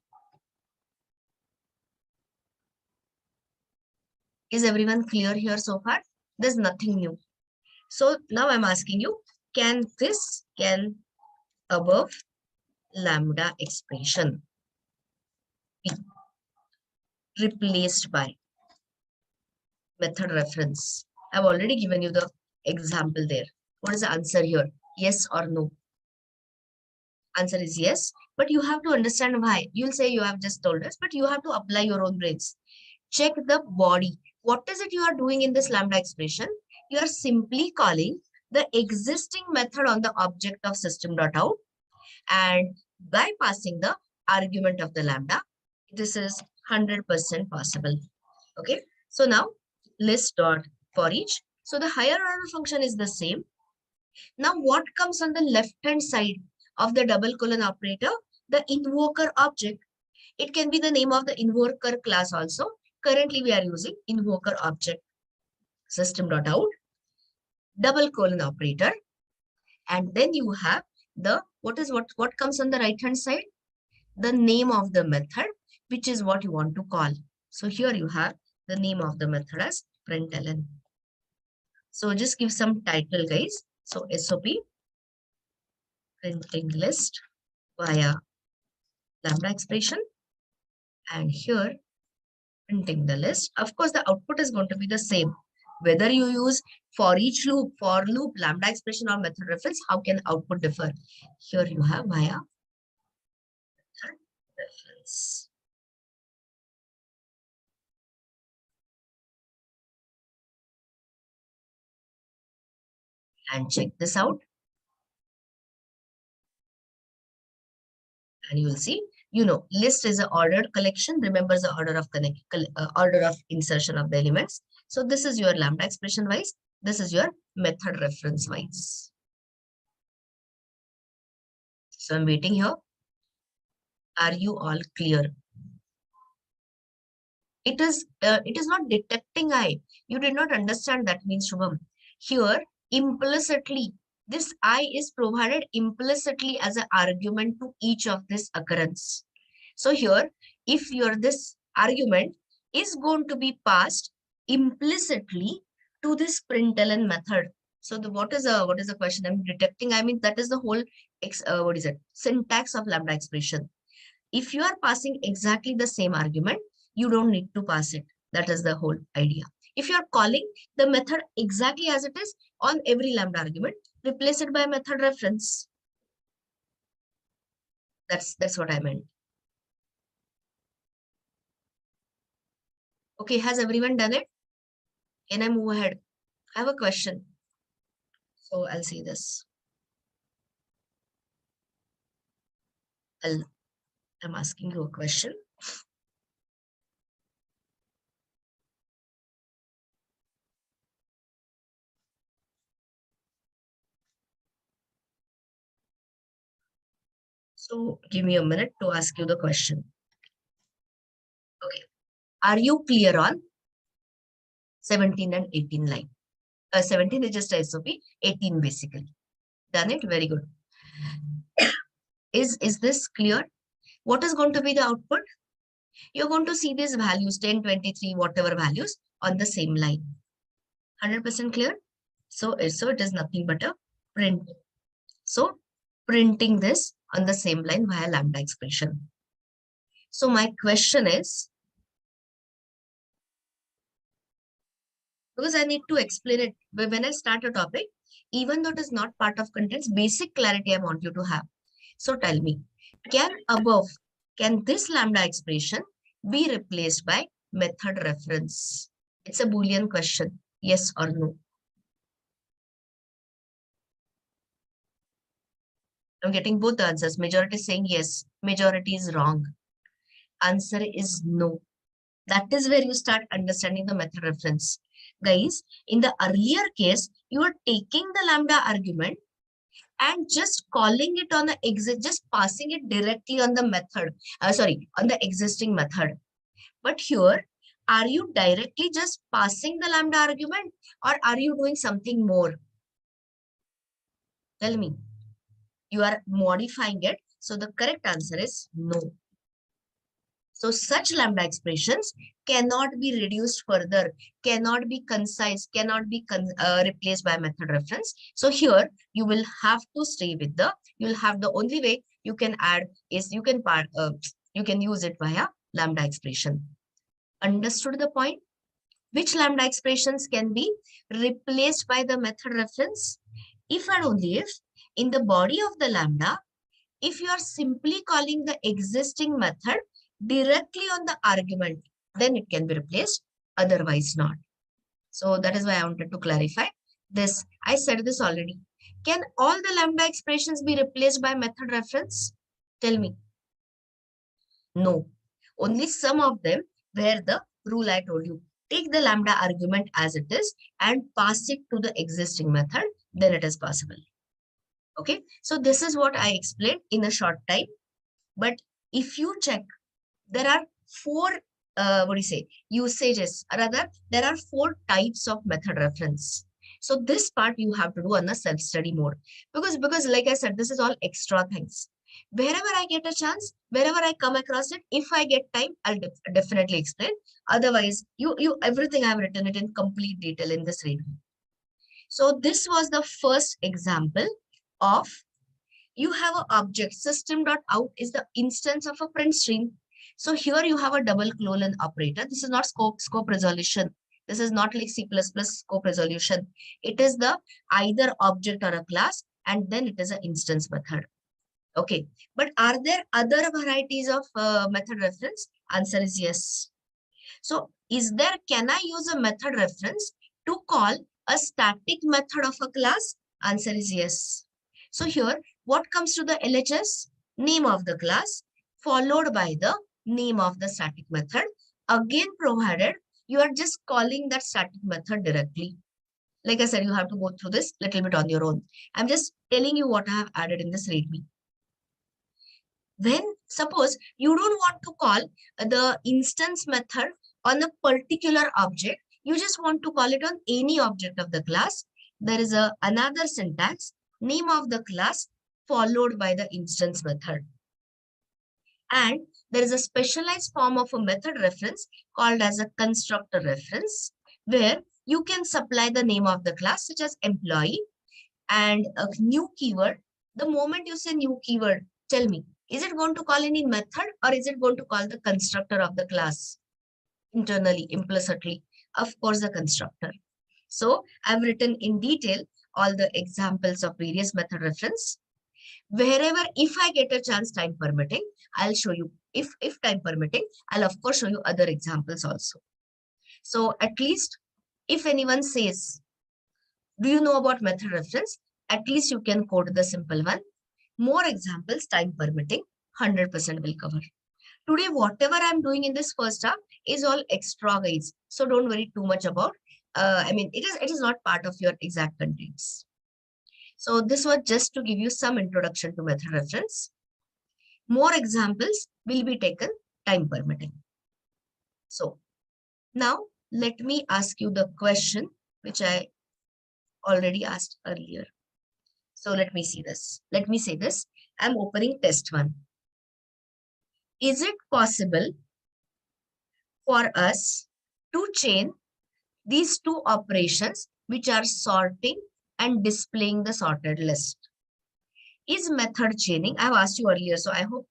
is everyone clear here so far? There's nothing new. So now I'm asking you, can above Lambda expression be replaced by method reference? I've already given you the example there. What is the answer here? Yes or no? Answer is yes, but you have to understand why. You'll say you have just told us, but you have to apply your own brains. Check the body. What is it you are doing in this Lambda expression? You are simply calling the existing method on the object of system.out, and by passing the argument of the Lambda, this is 100% possible. Okay. So now list dot for each. So the higher order function is the same. Now what comes on the left hand side of the double colon operator? The invoker object. It can be the name of the invoker class also. Currently we are using invoker object system.out double colon operator, and then you have the what comes on the right hand side? The name of the method, which is what you want to call. So here you have the name of the method as println. So just give some title, guys. So SOP printing list via Lambda expression, and here printing the list. Of course, the output is going to be the same. Whether you use for each loop, for loop, Lambda expression, or method reference, how can output differ? Here you have via method reference. And check this out. And you will see, list is an ordered collection. Remember the order of insertion of the elements. So this is your Lambda expression wise. This is your method reference wise. So I'm waiting here. Are you all clear? It is not detecting I. You did not understand that means, Shubham. Here, implicitly, this I is provided implicitly as an argument to each of this occurrence. So here, if this argument is going to be passed implicitly to this println method. So what is the question I'm detecting? I mean, that is the whole syntax of Lambda expression. If you are passing exactly the same argument, you don't need to pass it. That is the whole idea. If you are calling the method exactly as it is on every Lambda argument, replace it by method reference. That's what I meant. Okay, has everyone done it? Can I move ahead? I have a question. So I'll see this. I'm asking you a question. So give me a minute to ask you the question. Okay. Are you clear on 17 and 18 line? 17 is just SOP, 18 basically. Done it? Very good. Is this clear? What is going to be the output? You're going to see these values, 10, 23, whatever values on the same line. 100% clear? So it is nothing but a print. So printing this on the same line via lambda expression. So my question is, because I need to explain it when I start a topic, even though it is not part of contents, basic clarity I want you to have. So tell me, can this lambda expression be replaced by method reference? It's a Boolean question, yes or no. I'm getting both the answers. Majority is saying yes, majority is wrong. Answer is no. That is where you start understanding the method reference. Guys, in the earlier case, you are taking the lambda argument and just calling it on the exit, just passing it directly on the method, on the existing method. But here, are you directly just passing the lambda argument or are you doing something more? Tell me. You are modifying it. So the correct answer is no. So such lambda expressions cannot be reduced further, cannot be concise, cannot be replaced by method reference. So here you will have to stay with the only way you can add is you can use it via lambda expression. Understood the point? Which lambda expressions can be replaced by the method reference? If and only if in the body of the lambda, if you are simply calling the existing method directly on the argument, then it can be replaced, otherwise not. So that is why I wanted to clarify this. I said this already. Can all the lambda expressions be replaced by method reference? Tell me. No. Only some of them where the rule I told you. Take the lambda argument as it is and pass it to the existing method, then it is possible. Okay. So this is what I explained in a short time. But if you check, there are four usages, rather there are 4 types of method reference. So this part you have to do on a self-study mode, because like I said, this is all extra things. Wherever I get a chance, wherever I come across it, if I get time, I'll definitely explain. Otherwise, everything I've written it in complete detail in this read. So this was the first example of you have an object. System.out is the instance of a print stream. So here you have a double colon operator. This is not scope resolution. This is not like C++ scope resolution. It is the either object or a class, and then it is an instance method. Okay, but are there other varieties of method reference? Answer is yes. So can I use a method reference to call a static method of a class? Answer is yes. So here, what comes to the LHS? Name of the class followed by the name of the static method. Again, provided you are just calling that static method directly. Like I said, you have to go through this little bit on your own. I'm just telling you what I have added in this README. When suppose you don't want to call the instance method on a particular object, you just want to call it on any object of the class. There is another syntax, name of the class followed by the instance method. And there is a specialized form of a method reference called as a constructor reference, where you can supply the name of the class such as employee and a new keyword. The moment you say new keyword, tell me, is it going to call any method or is it going to call the constructor of the class internally, implicitly? Of course, the constructor. So I've written in detail all the examples of various method reference. Wherever, if I get a chance, time permitting, I'll show you. If time permitting, I'll of course show you other examples also. So at least if anyone says, do you know about method reference? At least you can code the simple one. More examples, time permitting, 100% will cover. Today, whatever I'm doing in this first half is all extra, guys. So don't worry too much about. It is not part of your exact contents. So this was just to give you some introduction to method reference. More examples will be taken, time permitting. So now let me ask you the question which I already asked earlier. So let me see this. Let me say this. I'm opening test one. Is it possible for us to chain these two operations which are sorting and displaying the sorted list? Is method chaining? I've asked you earlier, so I hope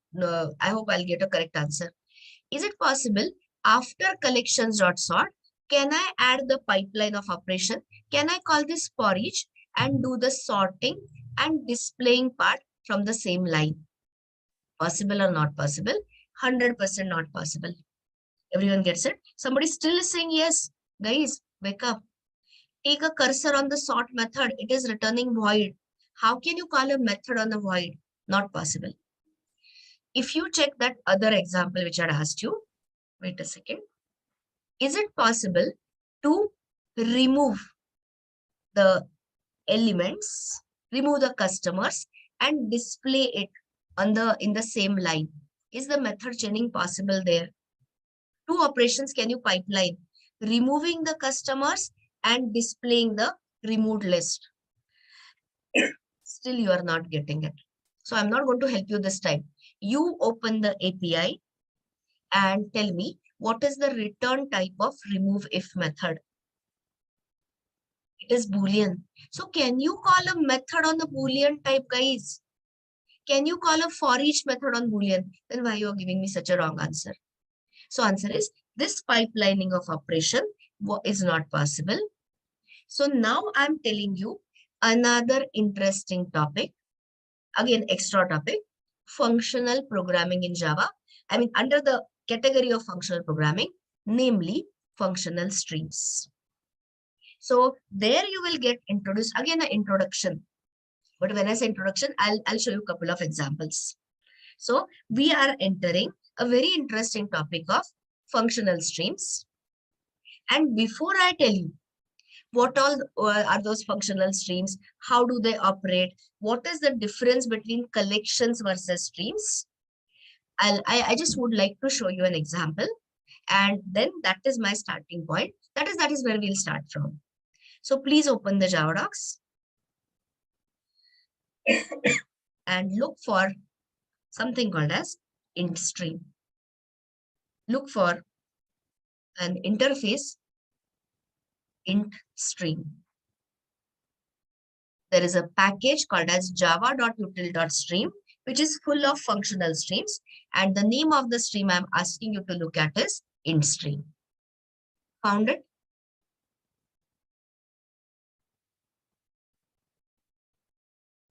I'll get a correct answer. Is it possible after collections.sort, can I add the pipeline of operation? Can I call this for each and do the sorting and displaying part from the same line? Possible or not possible? 100% not possible. Everyone gets it? Somebody still is saying yes. Guys, wake up. Take a cursor on the sort method. It is returning void. How can you call a method on a void? Not possible. If you check that other example which I asked you, wait a second. Is it possible to remove the elements, remove the customers and display it on in the same line? Is the method chaining possible there? Two operations can you pipeline? Removing the customers and displaying the removed list. Still you are not getting it. So I'm not going to help you this time. You open the API and tell me what is the return type of remove if method. It is Boolean. So can you call a method on the Boolean type, guys? Can you call a for each method on Boolean? Then why you are giving me such a wrong answer? So answer is this pipelining of operation is not possible. So now I'm telling you another interesting topic. Again, extra topic, functional programming in Java. I mean, under the category of functional programming, namely functional streams. So there you will get introduced, again, an introduction. But when I say introduction, I'll show you a couple of examples. So we are entering a very interesting topic of functional streams. And before I tell you what all are those functional streams, how do they operate, what is the difference between collections versus streams, I just would like to show you an example. And then that is my starting point. That is where we'll start from. So please open the Java docs and look for something called as int stream. Look for an interface int stream. There is a package called as java.util.stream, which is full of functional streams. And the name of the stream I'm asking you to look at is int stream. Found it?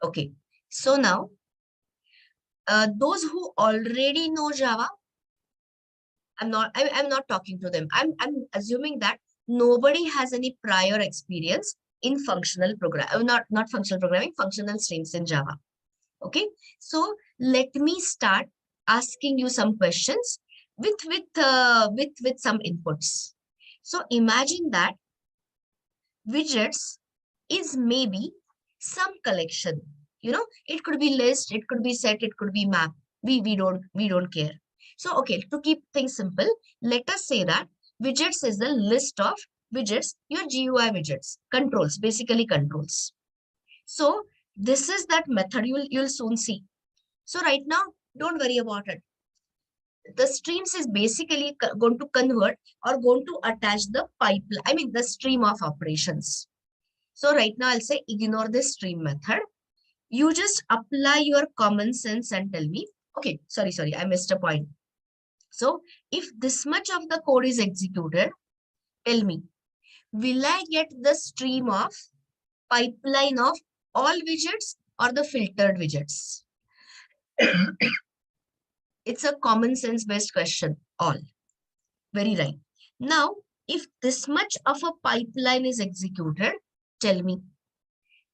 Okay. So now, those who already know Java, I'm not talking to them. I'm assuming that nobody has any prior experience in functional programming, not functional programming, functional streams in Java. Okay, so let me start asking you some questions with some inputs. So imagine that widgets is maybe some collection. You know, it could be list, it could be set, it could be map. We don't care. So okay, to keep things simple, let us say that widgets is the list of widgets, your GUI widgets, controls, basically controls. So this is that method you'll soon see. So right now, don't worry about it. The streams is basically going to convert or going to attach the pipeline, I mean the stream of operations. So right now I'll say ignore this stream method. You just apply your common sense and tell me, okay, sorry, I missed a point. So if this much of the code is executed, tell me, will I get the stream of pipeline of all widgets or the filtered widgets? It's a common sense based question, all. Very right. Now, if this much of a pipeline is executed, tell me,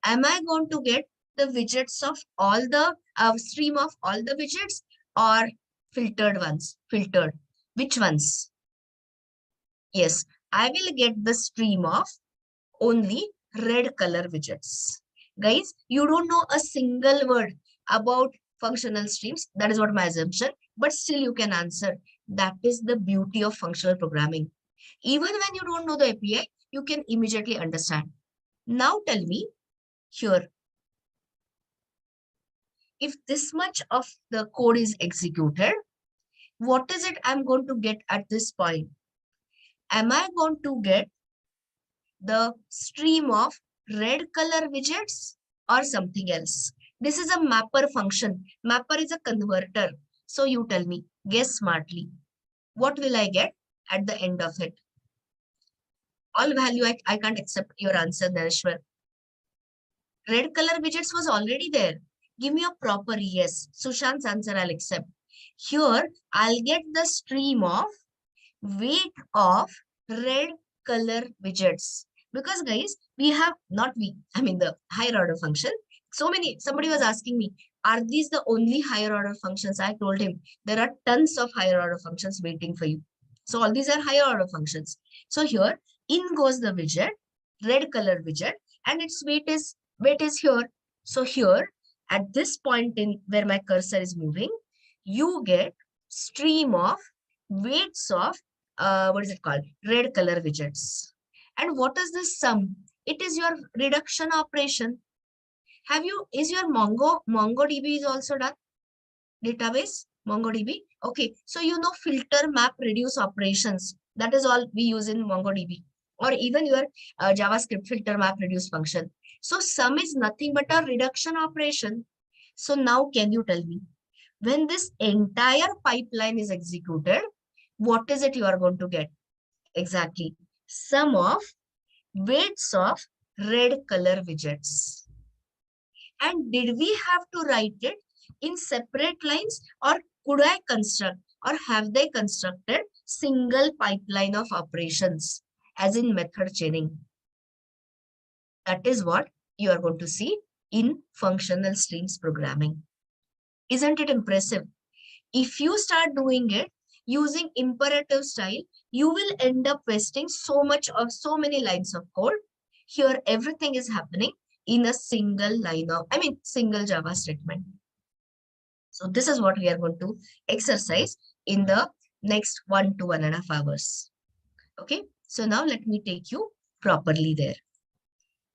am I going to get the widgets of all the stream of all the widgets or filtered ones? Filtered. Which ones? Yes, I will get the stream of only red color widgets. Guys, you don't know a single word about functional streams. That is what my assumption. But still you can answer. That is the beauty of functional programming. Even when you don't know the API, you can immediately understand. Now tell me here, if this much of the code is executed, what is it I'm going to get at this point? Am I going to get the stream of red color widgets or something else? This is a mapper function. Mapper is a converter. So you tell me, guess smartly. What will I get at the end of it? All value, I can't accept your answer, Nareshwar. Red color widgets was already there. Give me a proper yes. Sushant's answer I'll accept. Here, I'll get the stream of weight of red color widgets. Because guys, we have, not we, I mean the higher order function. Somebody was asking me, are these the only higher order functions? I told him, there are tons of higher order functions waiting for you. So all these are higher order functions. So here, in goes the widget, red color widget, and its weight is here. So here, at this point in where my cursor is moving, you get stream of weights of what is it called? Red color widgets. And what is this sum? It is your reduction operation. Is your MongoDB is also done? Database, MongoDB. Okay, so you know filter, map, reduce operations. That is all we use in MongoDB. Or even your JavaScript filter, map, reduce function. So sum is nothing but a reduction operation. So now can you tell me, when this entire pipeline is executed, what is it you are going to get? Exactly. Sum of weights of red color widgets. And did we have to write it in separate lines, or could I construct, or have they constructed single pipeline of operations as in method chaining? That is what you are going to see in functional streams programming. Isn't it impressive? If you start doing it using imperative style, you will end up wasting so many lines of code. Here, everything is happening in a single single Java statement. So this is what we are going to exercise in the next 1 to 1.5 hours. Okay, so now let me take you properly there.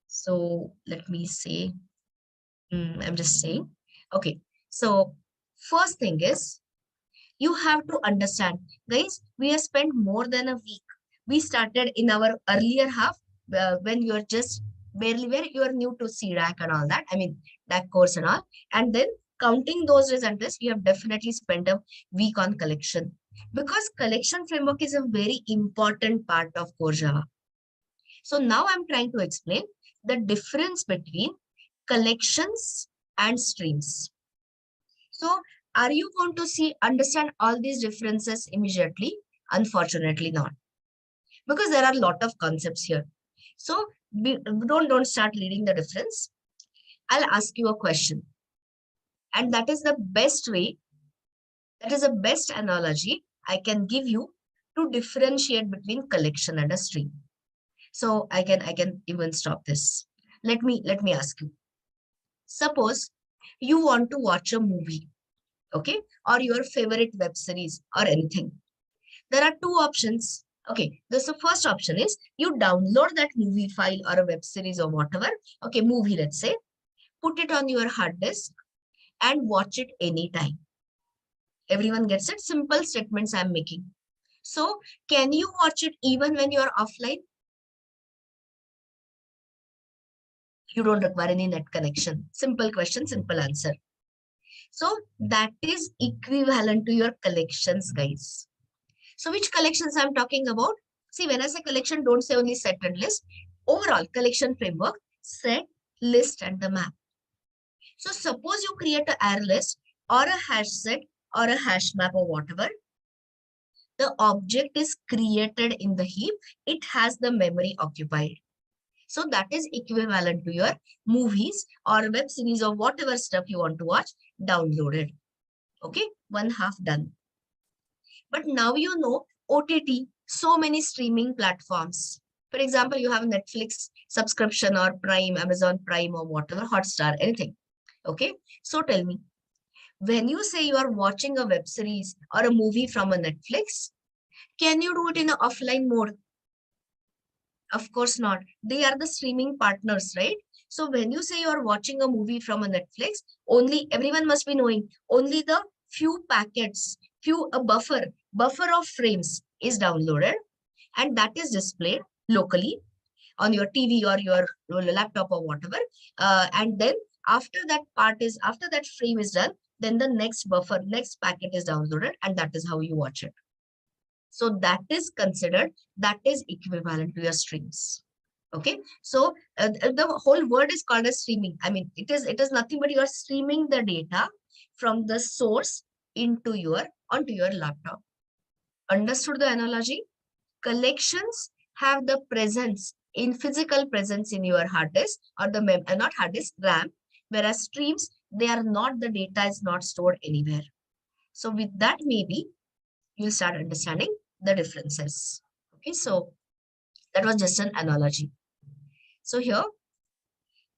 So let me say, I'm just saying, okay, so first thing is, you have to understand, guys, we have spent more than a week. We started in our earlier half when you are just barely, where you are new to CDAC and all that. I mean, that course and all. And then counting those results, we have definitely spent a week on collection, because collection framework is a very important part of core Java. So now I'm trying to explain the difference between collections and streams. So are you going to understand all these differences immediately? Unfortunately not, because there are a lot of concepts here. So don't start reading the difference. I'll ask you a question. And that is the best way, that is the best analogy I can give you to differentiate between collection and a stream. So I can even stop this. Let me ask you. Suppose you want to watch a movie, okay, or your favorite web series or anything. There are two options. Okay, the first option is you download that movie file or a web series or whatever. Okay, movie, let's say, put it on your hard disk and watch it anytime. Everyone gets it? Simple statements I'm making. So can you watch it even when you're offline? You don't require any net connection. Simple question, simple answer. So that is equivalent to your collections, guys. So which collections I'm talking about? See, when I say collection, don't say only set and list. Overall collection framework, set, list, and the map. So suppose you create an array list or a hash set or a hash map or whatever. The object is created in the heap. It has the memory occupied. So that is equivalent to your movies or web series or whatever stuff you want to watch downloaded. Okay, one half done. But now you know OTT, so many streaming platforms. For example, you have Netflix subscription or Prime, Amazon Prime or whatever, Hotstar, anything. Okay, so tell me, when you say you are watching a web series or a movie from a Netflix, can you do it in an offline mode? Of course not. They are the streaming partners, right? So when you say you're watching a movie from a Netflix, only everyone must be knowing only the few packets, a buffer of frames is downloaded, and that is displayed locally on your TV or your laptop or whatever. And then after that frame is done, then the next next packet is downloaded, and that is how you watch it. So that is equivalent to your streams. Okay, so the whole word is called as streaming. I mean, it is nothing but you are streaming the data from the source onto your laptop. Understood the analogy? Collections have the physical presence in your hard disk or the not hard disk, RAM, whereas streams, the data is not stored anywhere. So with that, maybe you'll start understanding the differences. Okay, so that was just an analogy. So here,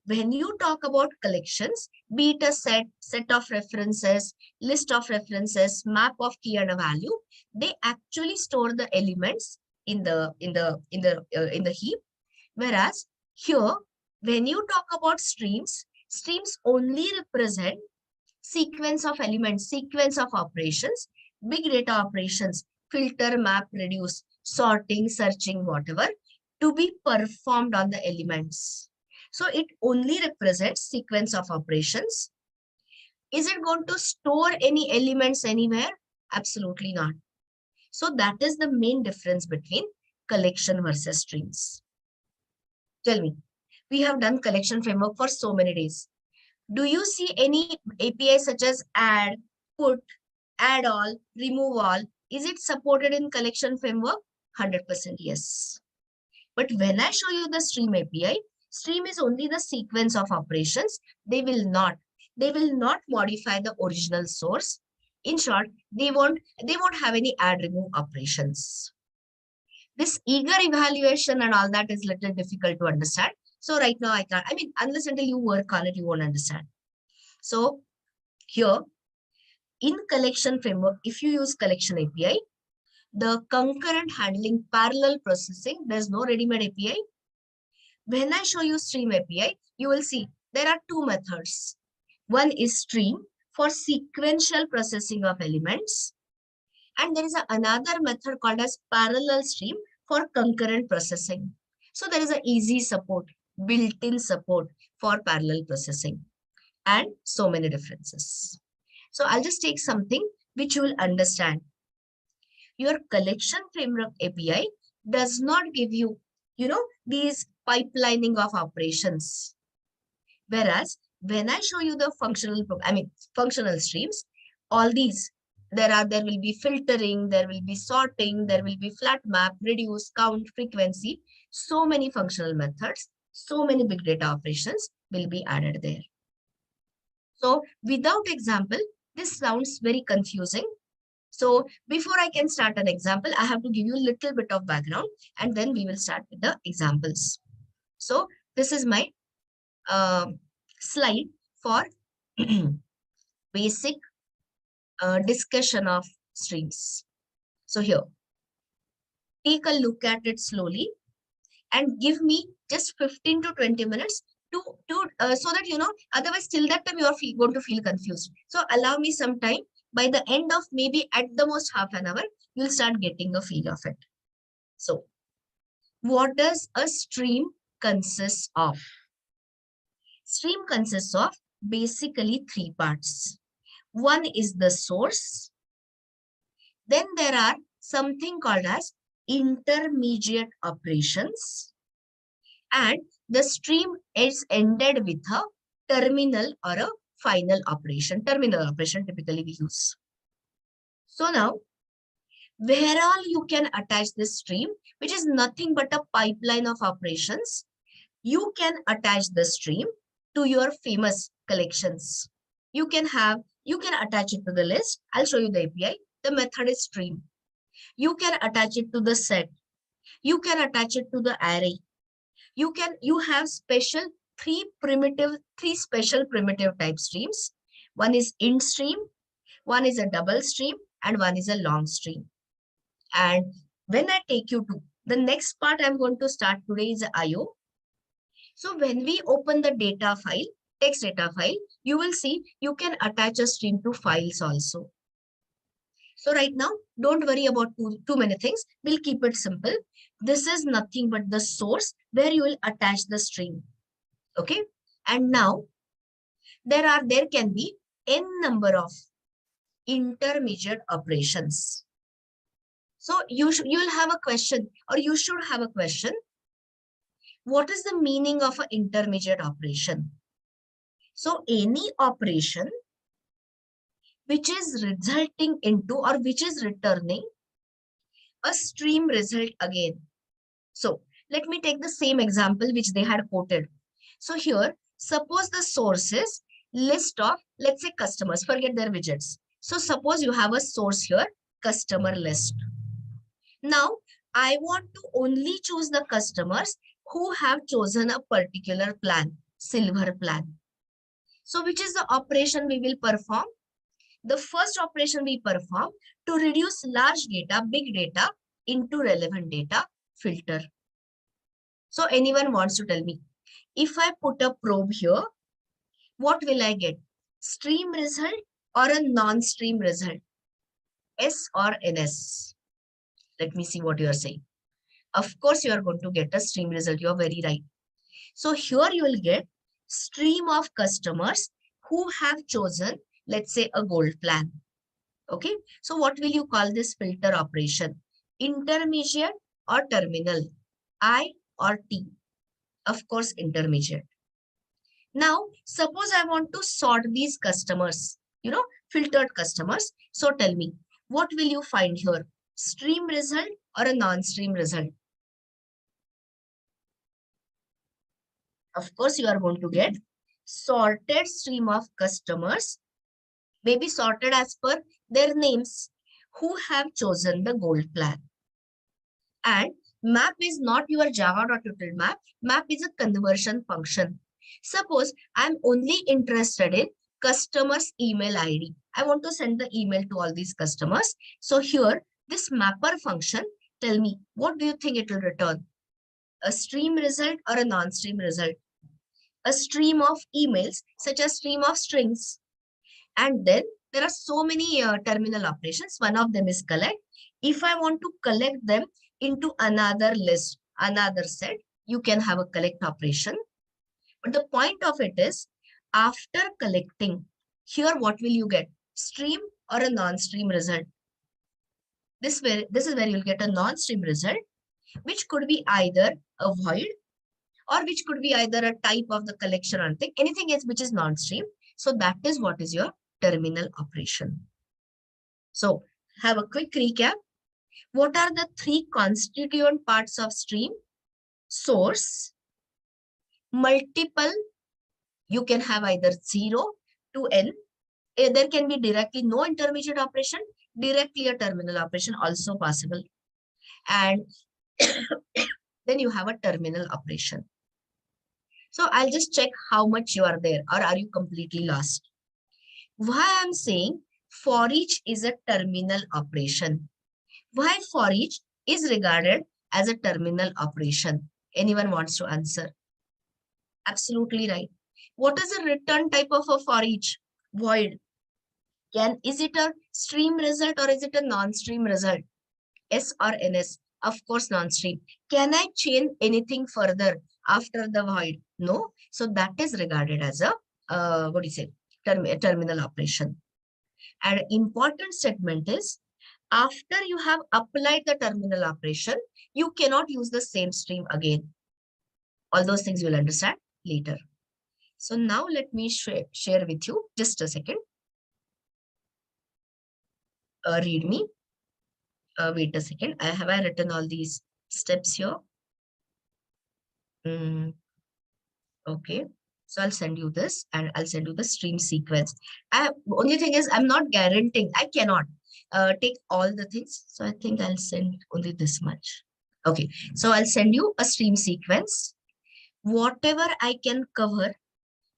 when you talk about collections, be it a set of references, list of references, map of key and a value, they actually store the elements in the heap. Whereas here, when you talk about streams only represent sequence of elements, sequence of operations, big data operations, filter, map, reduce, sorting, searching, whatever, to be performed on the elements. So it only represents sequence of operations. Is it going to store any elements anywhere? Absolutely not. So that is the main difference between collection versus streams. Tell me, we have done collection framework for so many days. Do you see any API such as add, put, add all, remove all? Is it supported in collection framework? 100% yes. But when I show you the stream API, stream is only the sequence of operations. They will not modify the original source. In short, they won't have any add, remove operations. This eager evaluation and all that is little difficult to understand. So right now I can't, unless until you work on it, you won't understand. So here in collection framework, if you use collection API, the concurrent handling, parallel processing, there's no ready-made API. When I show you stream API, you will see there are two methods. One is stream for sequential processing of elements. And there is another method called as parallel stream for concurrent processing. So there is an easy support, built-in support for parallel processing, and so many differences. So I'll just take something which you will understand. Your collection framework API does not give you, these pipelining of operations. Whereas when I show you the functional streams, all these, there will be filtering, there will be sorting, there will be flat map, reduce, count, frequency, so many functional methods, so many big data operations will be added there. So without example, this sounds very confusing. So before I can start an example, I have to give you a little bit of background, and then we will start with the examples. So this is my slide for basic discussion of streams. So here, take a look at it slowly and give me just 15 to 20 minutes to so that, otherwise till that time you are going to feel confused. So allow me some time. By the end of maybe at the most half an hour, you'll start getting a feel of it. So what does a stream consist of? Stream consists of basically three parts. One is the source. Then there are something called as intermediate operations. And the stream is ended with a terminal or a final operation. Terminal operation typically we use. So now, where all you can attach this stream, which is nothing but a pipeline of operations, you can attach the stream to your famous collections. You can attach it to the list. I'll show you the API. The method is stream. You can attach it to the set. You can attach it to the array. You have three special primitive type streams. One is int stream, one is a double stream, and one is a long stream. And when I take you to the next part I'm going to start today is IO. So when we open the data file, text data file, you will see you can attach a stream to files also. So right now, don't worry about too many things. We'll keep it simple. This is nothing but the source where you will attach the stream. Okay. And now there can be n number of intermediate operations. So you'll have a question, or you should have a question. What is the meaning of an intermediate operation? So any operation which is resulting into or which is returning a stream result again. So let me take the same example which they had quoted. So here, suppose the source is list of, let's say, customers, forget their widgets. So suppose you have a source here, customer list. Now, I want to only choose the customers who have chosen a particular plan, silver plan. So which is the operation we will perform? The first operation we perform to reduce large data, big data into relevant data, filter. So anyone wants to tell me, if I put a probe here, what will I get? Stream result or a non-stream result? S or NS? Let me see what you are saying. Of course, you are going to get a stream result. You are very right. So here you will get stream of customers who have chosen, let's say, a gold plan. Okay. So what will you call this filter operation? Intermediate or terminal? I or T? Of course, intermediate. Now, suppose I want to sort these customers, filtered customers. So tell me, what will you find here? Stream result or a non-stream result? Of course, you are going to get sorted stream of customers, maybe sorted as per their names, who have chosen the gold plan. And map is not your java.util map. Map is a conversion function. Suppose I'm only interested in customer's email ID. I want to send the email to all these customers. So here, this mapper function, tell me, what do you think it will return? A stream result or a non-stream result? A stream of emails, such as stream of strings. And then there are so many terminal operations. One of them is collect. If I want to collect them into another list, another set, you can have a collect operation. But the point of it is, after collecting, here what will you get? Stream or a non-stream result? This is where you'll get a non-stream result, which could be either a void or which could be either a type of the collection or anything else which is non-stream. So that is what is your terminal operation. So have a quick recap. What are the three constituent parts of stream? Source, multiple, you can have either 0 to n. There can be directly no intermediate operation, directly a terminal operation also possible. And then you have a terminal operation. So I'll just check how much you are there, or are you completely lost? Why I'm saying for each is a terminal operation? Why for each is regarded as a terminal operation? Anyone wants to answer? Absolutely right. What is the return type of a for each? Void. Is it a stream result or is it a non-stream result? S or NS? Of course, non-stream. Can I change anything further after the void? No. So that is regarded as a, terminal operation. And important statement is, after you have applied the terminal operation, you cannot use the same stream again. All those things you'll understand later. So now let me share with you, just a second. Read me. Wait a second. Have I written all these steps here? Okay. So I'll send you this and I'll send you the stream sequence. Only thing is, I'm not guaranteeing. I cannot take all the things. So I think I'll send only this much. Okay. So I'll send you a stream sequence. Whatever I can cover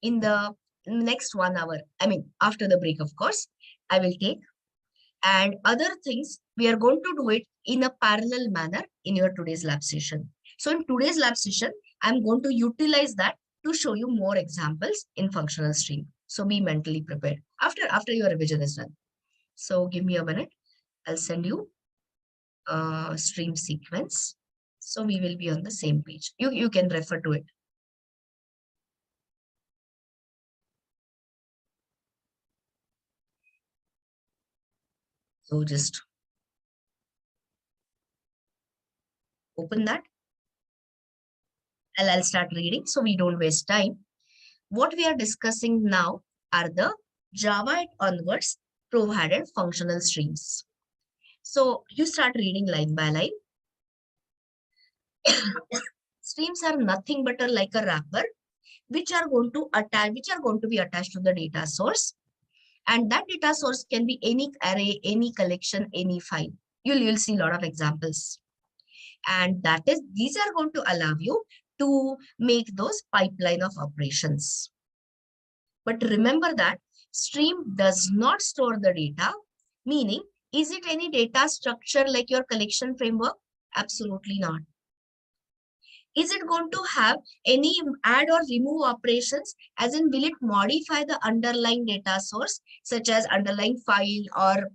in the next 1 hour, I mean, after the break, of course, I will take. And other things, we are going to do it in a parallel manner in your today's lab session. So in today's lab session, I'm going to utilize that to show you more examples in functional stream. So be mentally prepared after your revision is done. So give me a minute. I'll send you a stream sequence. So we will be on the same page. You can refer to it. So just open that. I'll start reading so we don't waste time. What we are discussing now are the Java onwards provided functional streams. So you start reading line by line. Streams are nothing but like a wrapper which are going to be attached to the data source, and that data source can be any array, any collection, any file. You'll see a lot of examples, and these are going to allow you to make those pipeline of operations. But remember that stream does not store the data, meaning, is it any data structure like your collection framework? Absolutely not. Is it going to have any add or remove operations? As in, will it modify the underlying data source, such as underlying file or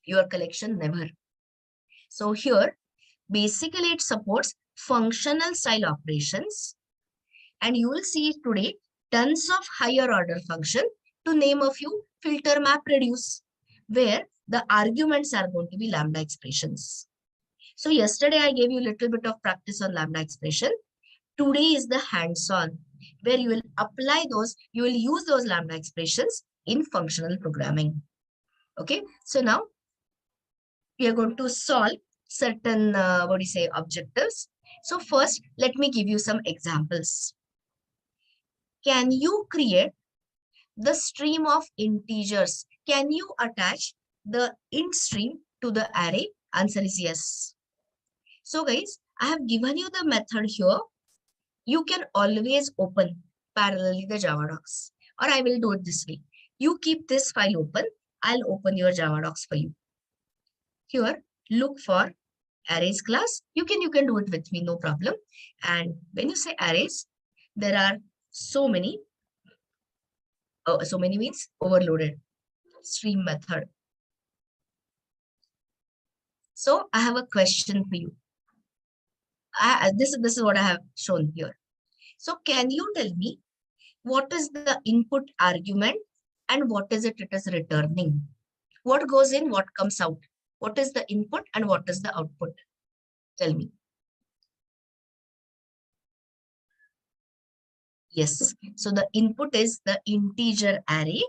your collection? Never. So here, basically it supports functional style operations. And you will see today tons of higher order function. To name a few, filter, map, reduce, where the arguments are going to be lambda expressions. So yesterday I gave you a little bit of practice on lambda expression. Today is the hands-on, where you will apply those, you will use those lambda expressions in functional programming. Okay, so now we are going to solve certain, objectives. So first, let me give you some examples. Can you create the stream of integers? Can you attach the int stream to the array? Answer is yes. So guys, I have given you the method here. You can always open parallelly the Java docs, or I will do it this way. You keep this file open. I'll open your Java docs for you. Here, look for arrays class. You can do it with me, no problem. And when you say arrays, there are so many. So many means overloaded. Stream method. So I have a question for you. This is what I have shown here. So can you tell me what is the input argument and what is it is returning? What goes in, what comes out? What is the input and what is the output? Tell me. Yes. So the input is the integer array,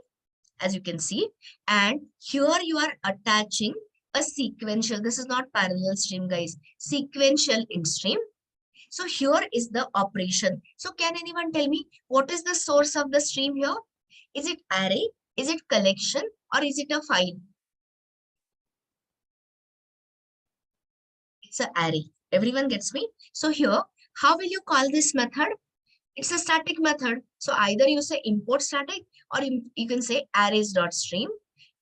as you can see. And here you are attaching a sequential. This is not parallel stream, guys. Sequential int stream. So here is the operation. So can anyone tell me what is the source of the stream here? Is it array? Is it collection? Or is it a file? It's an array. Everyone gets me? So here, how will you call this method? It's a static method. So either you say import static or you can say arrays.stream.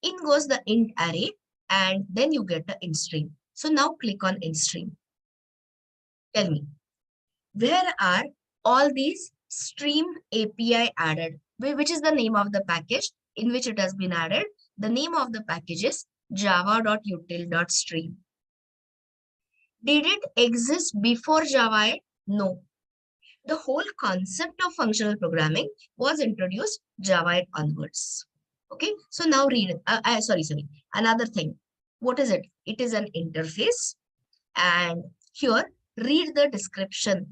In goes the int array and then you get the int stream. So now click on int stream. Tell me, where are all these stream API added? Which is the name of the package in which it has been added? The name of the package is java.util.stream. Did it exist before Java? No. The whole concept of functional programming was introduced Java onwards. Okay, so now read. Sorry. Another thing. What is it? It is an interface. And here, read the description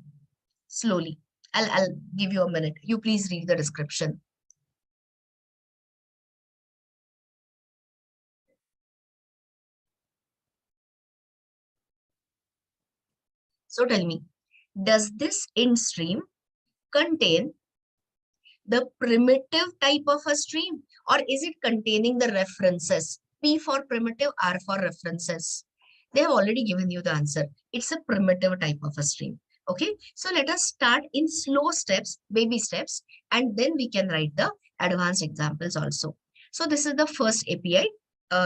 slowly. I'll give you a minute. You please read the description. So tell me, does this int stream contain the primitive type of a stream, or is it containing the references? P for primitive, R for references. They have already given you the answer. It's a primitive type of a stream. Okay, so let us start in slow steps, baby steps, and then we can write the advanced examples also. So this is the first API.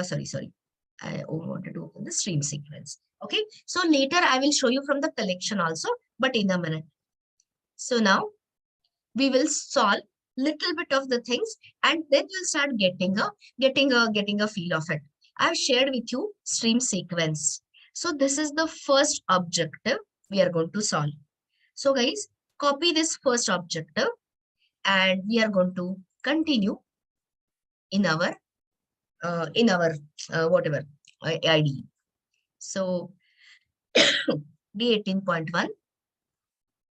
Sorry. I wanted to open the stream sequence. Okay, so later I will show you from the collection also, but in a minute. So now we will solve little bit of the things, and then you'll start getting a feel of it. I've shared with you stream sequence. So this is the first objective we are going to solve. So guys, copy this first objective and we are going to continue in our whatever IDE. So D18.1,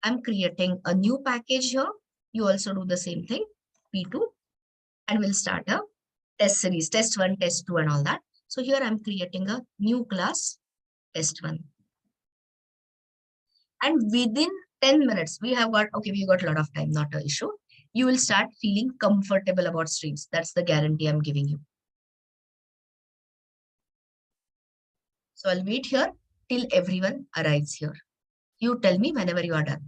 I'm creating a new package here. You also do the same thing, P2, and we'll start a test series, test 1, test 2, and all that. So here I'm creating a new class, test 1. And within 10 minutes, we got a lot of time, not an issue. You will start feeling comfortable about streams. That's the guarantee I'm giving you. So I'll wait here till everyone arrives here. You tell me whenever you are done.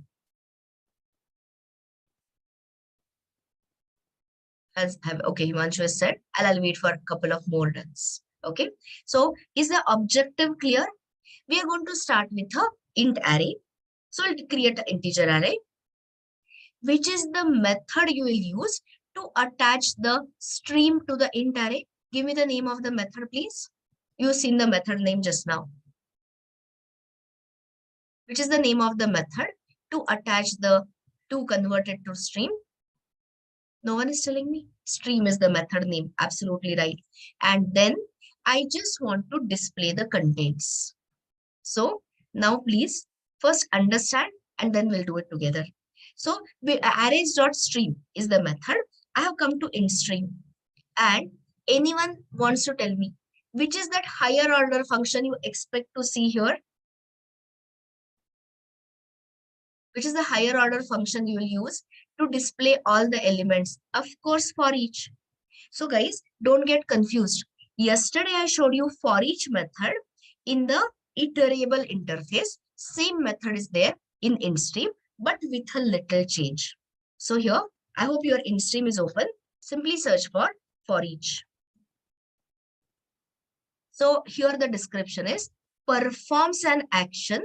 Okay, Himanshu has said, I'll wait for a couple of more duns. Okay, so is the objective clear? We are going to start with a int array. So we'll create an integer array, which is the method you will use to attach the stream to the int array. Give me the name of the method, please. You've seen the method name just now. Which is the name of the method to attach to convert it to stream? No one is telling me. Stream is the method name. Absolutely right. And then I just want to display the contents. So now please first understand and then we'll do it together. So arrays.stream is the method. I have come to instream and anyone wants to tell me which is that higher order function you expect to see here? Which is the higher order function you will use to display all the elements? Of course, for each. So guys, don't get confused. Yesterday, I showed you for each method in the iterable interface. Same method is there in InStream, but with a little change. So here, I hope your InStream is open. Simply search for each. So here the description is performs an action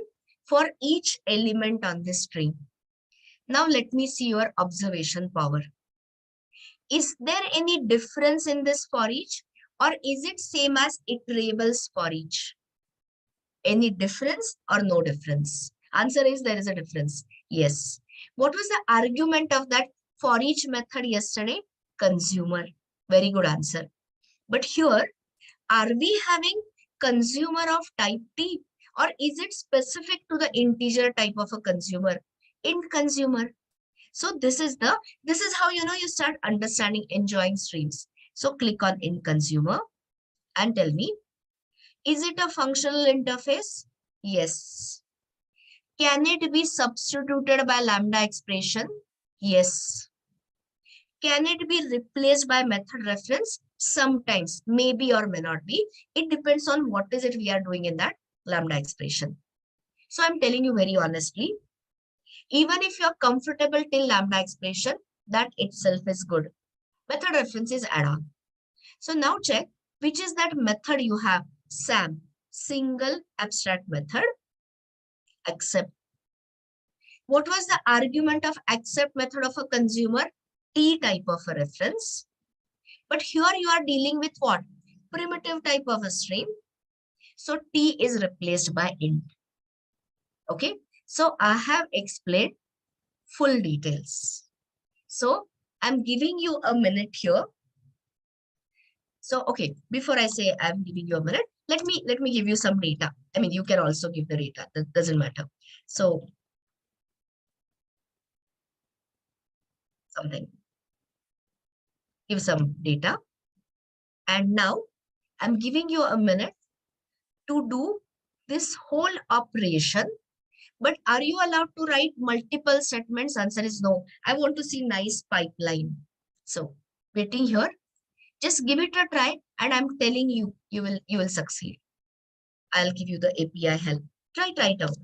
for each element on the string. Now let me see your observation power. Is there any difference in this for each, or is it same as iterables for each? Any difference or no difference? Answer is there is a difference. Yes. What was the argument of that for each method yesterday? Consumer. Very good answer. But here, are we having consumer of type T, or is it specific to the integer type of a consumer? Int consumer. So this is how you start understanding, enjoying streams. So click on int consumer and tell me, is it a functional interface? Yes. Can it be substituted by Lambda expression? Yes. Can it be replaced by method reference? Sometimes, maybe or may not be. It depends on what is it we are doing in that Lambda expression. So I'm telling you very honestly, even if you're comfortable till Lambda expression, that itself is good. Method reference is add-on. So now check, which is that method you have? SAM, single abstract method, accept. What was the argument of accept method of a consumer? T type of a reference. But here you are dealing with what? Primitive type of a string. So T is replaced by int. Okay. So I have explained full details. So I'm giving you a minute here. So, okay, before I say I'm giving you a minute, let me give you some data. I mean, you can also give the data. That doesn't matter. So something. Give some data. And now I'm giving you a minute to do this whole operation. But are you allowed to write multiple statements? Answer is no. I want to see nice pipeline. So waiting here. Just give it a try and I'm telling you, you will succeed. I'll give you the API help. Try it out.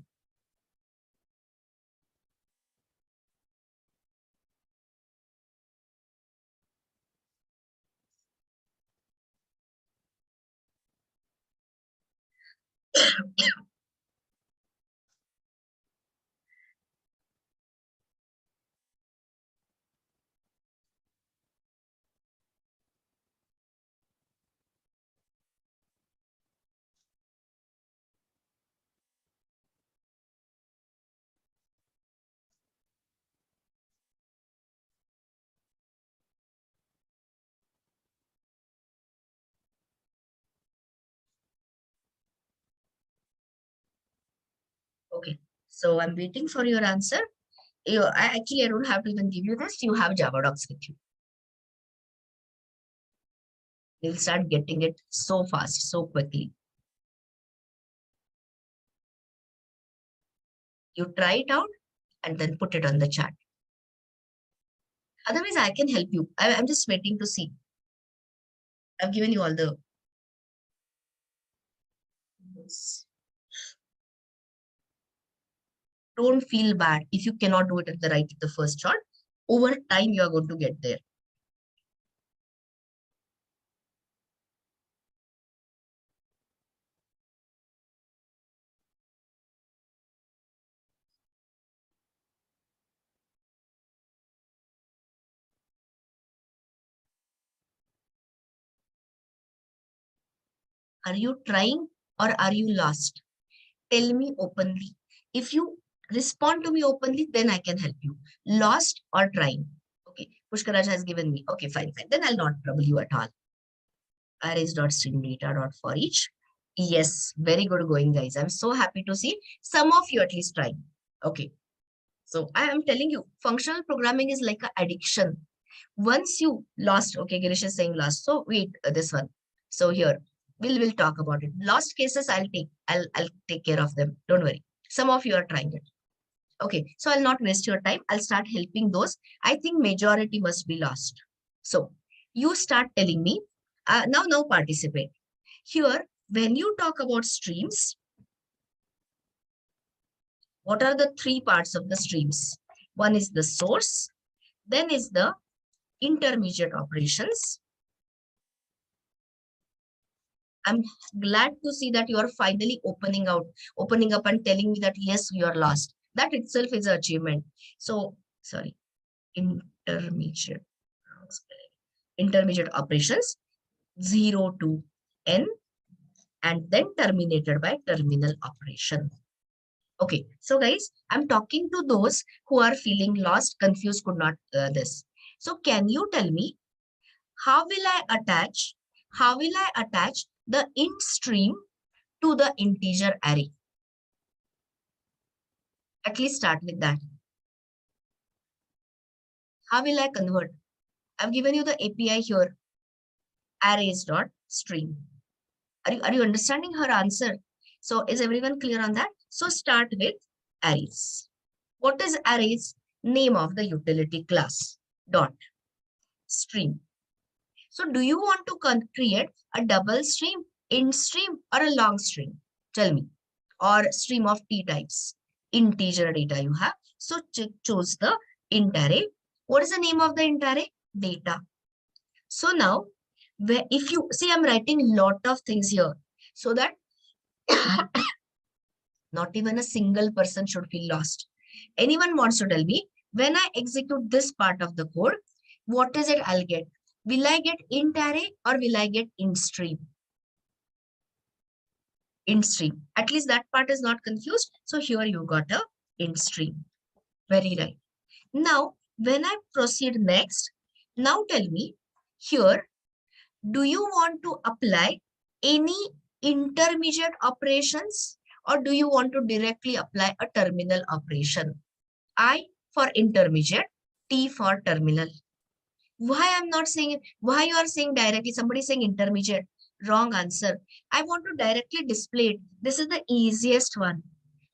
Okay. So I'm waiting for your answer. I don't have to even give you this. You have Java docs with you. You'll start getting it so fast, so quickly. You try it out and then put it on the chat. Otherwise, I can help you. I'm just waiting to see. I've given you all the. Don't feel bad if you cannot do it at the first shot. Over time, you are going to get there. Are you trying or are you lost? Tell me openly. If you respond to me openly, then I can help you. Lost or trying? Okay, Pushkaraj has given me. Okay, fine. Then I'll not trouble you at all. Arrays.stream_data.for each. Yes, very good going, guys. I'm so happy to see some of you at least trying. Okay. So I am telling you, functional programming is like an addiction. Once you lost, okay, Girish is saying lost. So wait, this one. So here, we'll talk about it. Lost cases, I'll take care of them. Don't worry. Some of you are trying it. Okay, so I'll not waste your time. I'll start helping those. I think majority must be lost. So you start telling me, now participate. Here, when you talk about streams, what are the three parts of the streams? One is the source, then is the intermediate operations. I'm glad to see that you are finally opening up and telling me that yes, you are lost. That itself is an achievement. So, sorry, intermediate operations 0 to n and then terminated by terminal operation. Okay, so guys, I'm talking to those who are feeling lost, confused, could not this. So can you tell me how will I attach the int stream to the integer array? At least start with that. How will I convert? I've given you the API here, arrays.stream. Are you understanding her answer? So is everyone clear on that? So start with arrays. What is arrays? Name of the utility class, dot stream. So do you want to create a double stream, int stream, or a long stream? Tell me. Or stream of t types. Integer data you have. So choose the int array. What is the name of the int array? Data. So now, if you see, I'm writing a lot of things here so that not even a single person should feel lost. Anyone wants to tell me, when I execute this part of the code, what is it I'll get? Will I get int array or will I get int stream? Int stream. At least that part is not confused. So here you got a int stream. Very right. Now, when I proceed next, now tell me here, do you want to apply any intermediate operations or do you want to directly apply a terminal operation? I for intermediate, T for terminal. Why I'm not saying it? Why you are saying directly? Somebody saying intermediate. Wrong answer. I want to directly display it. This is the easiest one.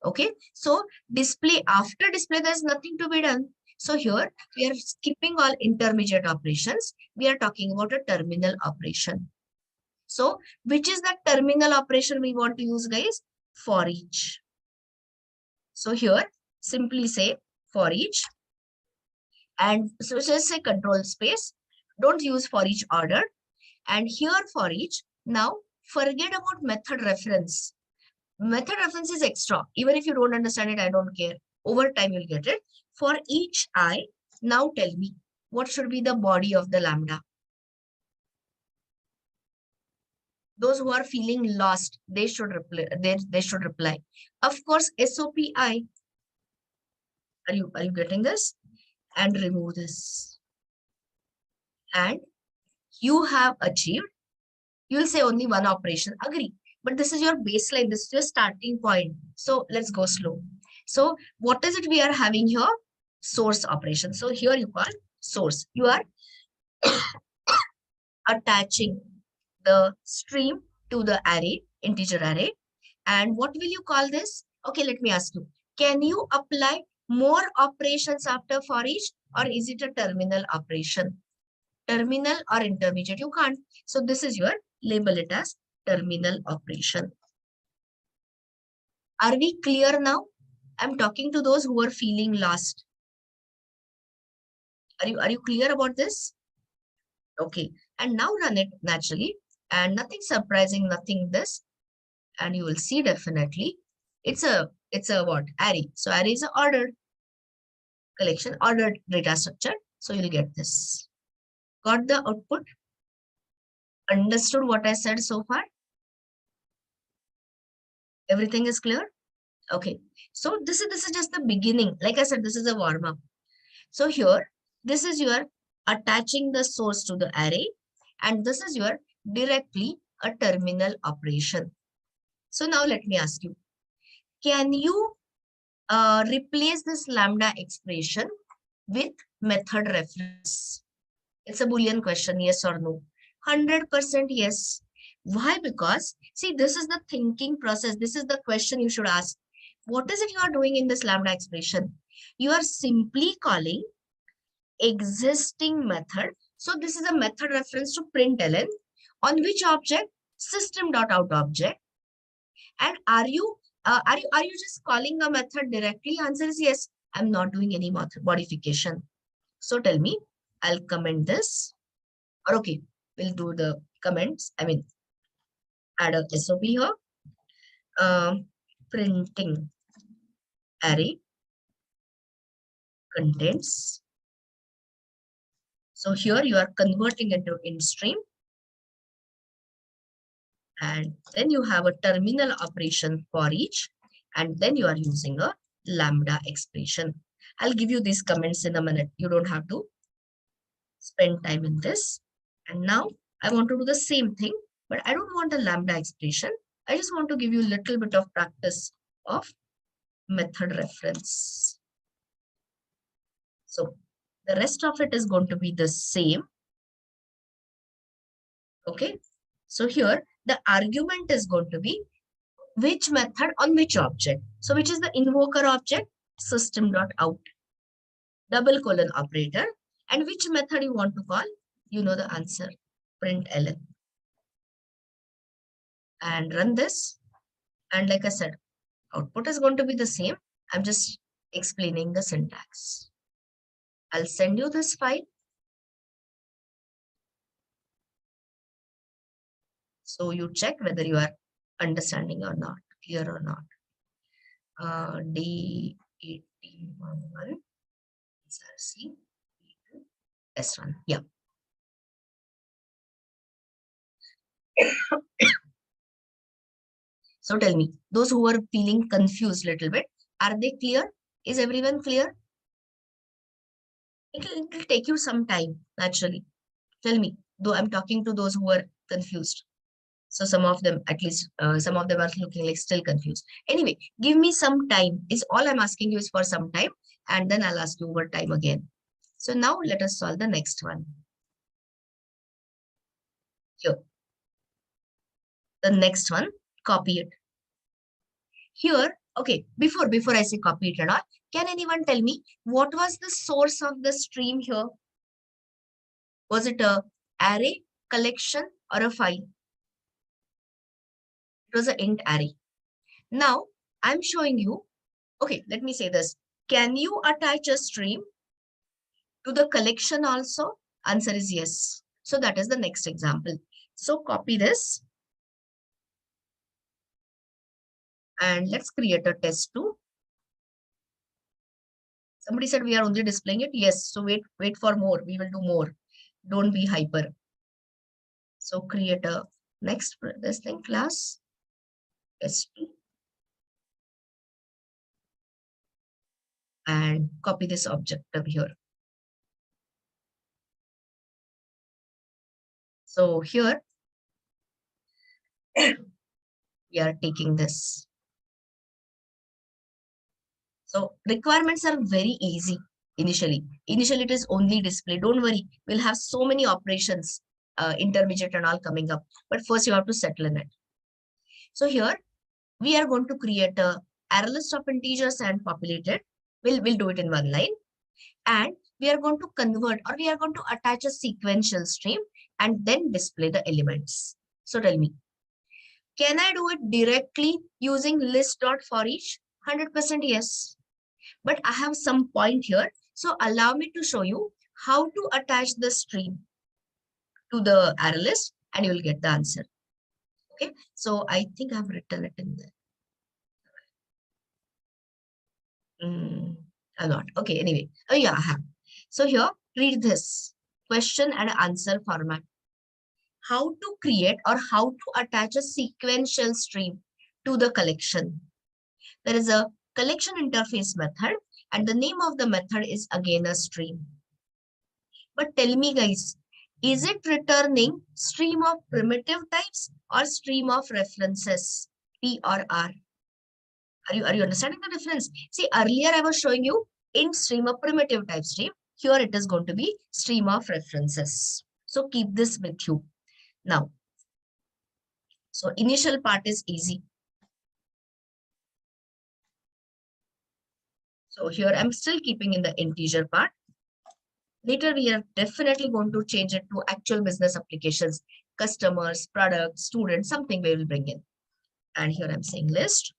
Okay. So display, after display, there's nothing to be done. So here we are skipping all intermediate operations. We are talking about a terminal operation. So which is the terminal operation we want to use, guys? For each. So here simply say for each. And so just say control space. Don't use for each order. And here for each. Now forget about method reference. Method reference is extra. Even if you don't understand it, I don't care. Over time, you'll get it. For each I, now tell me, what should be the body of the lambda? Those who are feeling lost, they should reply. They should reply. Of course, SOPI. Are you getting this? And remove this. And you have achieved. You will say only one operation. Agree. But this is your baseline. This is your starting point. So let's go slow. So what is it we are having here? Source operation. So here you call source. You are attaching the stream to the array, integer array. And what will you call this? Okay, let me ask you. Can you apply more operations after for each, or is it a terminal operation? Terminal or intermediate? You can't. So this is your, label it as terminal operation. Are we clear now? I'm talking to those who are feeling lost. Are you clear about this? Okay. And now run it naturally. And nothing surprising, nothing this. And you will see definitely it's a what? Array. So array is an ordered collection, ordered data structure. So you'll get this. Got the output? Understood what I said so far? Everything is clear? Okay. So this is just the beginning. Like I said, this is a warm-up. So here, this is your attaching the source to the array, and this is your directly a terminal operation. So now let me ask you, can you replace this lambda expression with method reference? It's a Boolean question, yes or no? 100% yes. Why? Because, see, this is the thinking process. This is the question you should ask. What is it you are doing in this lambda expression? You are simply calling existing method. So this is a method reference to println on which object? System.out object. And are you just calling a method directly? Answer is yes. I'm not doing any modification. So tell me, I'll comment this. Or okay, we'll do the comments. I mean, add a SOP here. Printing array contents. So here you are converting into int stream. And then you have a terminal operation for each. And then you are using a lambda expression. I'll give you these comments in a minute. You don't have to spend time in this. And now I want to do the same thing, but I don't want a lambda expression. I just want to give you a little bit of practice of method reference. So the rest of it is going to be the same. Okay. So here the argument is going to be which method on which object. So which is the invoker object? System.out. Double colon operator. And which method you want to call? You know the answer. Println. And run this. And like I said, output is going to be the same. I'm just explaining the syntax. I'll send you this file. So you check whether you are understanding or not, clear or not. D1811 SRC S1. Yeah. So tell me, those who are feeling confused a little bit, are they clear? Is everyone clear? It'll take you some time, naturally. Tell me, though I'm talking to those who are confused. So some of them, at least some of them are looking like still confused. Anyway, give me some time. Is all I'm asking you is for some time. And then I'll ask you over time again. So now let us solve the next one. Here. The next one, copy it. Here, okay, before I say copy it and all, can anyone tell me what was the source of the stream here? Was it a array, collection, or a file? It was an int array. Now, I'm showing you, okay, let me say this. Can you attach a stream to the collection also? Answer is yes. So that is the next example. So copy this. And let's create a test 2. Somebody said we are only displaying it. Yes. So wait for more. We will do more. Don't be hyper. So create a next this thing class test 2. And copy this object over here. So here we are taking this. So requirements are very easy initially. Initially, it is only display. Don't worry, we'll have so many operations, intermediate and all coming up. But first, you have to settle in it. So here, we are going to create a array list of integers and populate it. We'll do it in one line. And we are going to convert, or we are going to attach a sequential stream and then display the elements. So tell me, can I do it directly using list.forEach? 100% yes. But I have some point here. So allow me to show you how to attach the stream to the array list and you will get the answer. Okay. So I think I've written it in there. A lot. Okay. Anyway. Oh yeah, I have. So here, read this question and answer format. How to create or how to attach a sequential stream to the collection. There is a collection interface method and the name of the method is again a stream. But tell me guys, is it returning stream of primitive types or stream of references, P or R? Are you understanding the difference? See, earlier I was showing you in stream of primitive type stream. Here it is going to be stream of references. So keep this with you. Now, so initial part is easy. So here I'm still keeping in the integer part. Later, we are definitely going to change it to actual business applications, customers, products, students, something we will bring in. And here I'm saying list.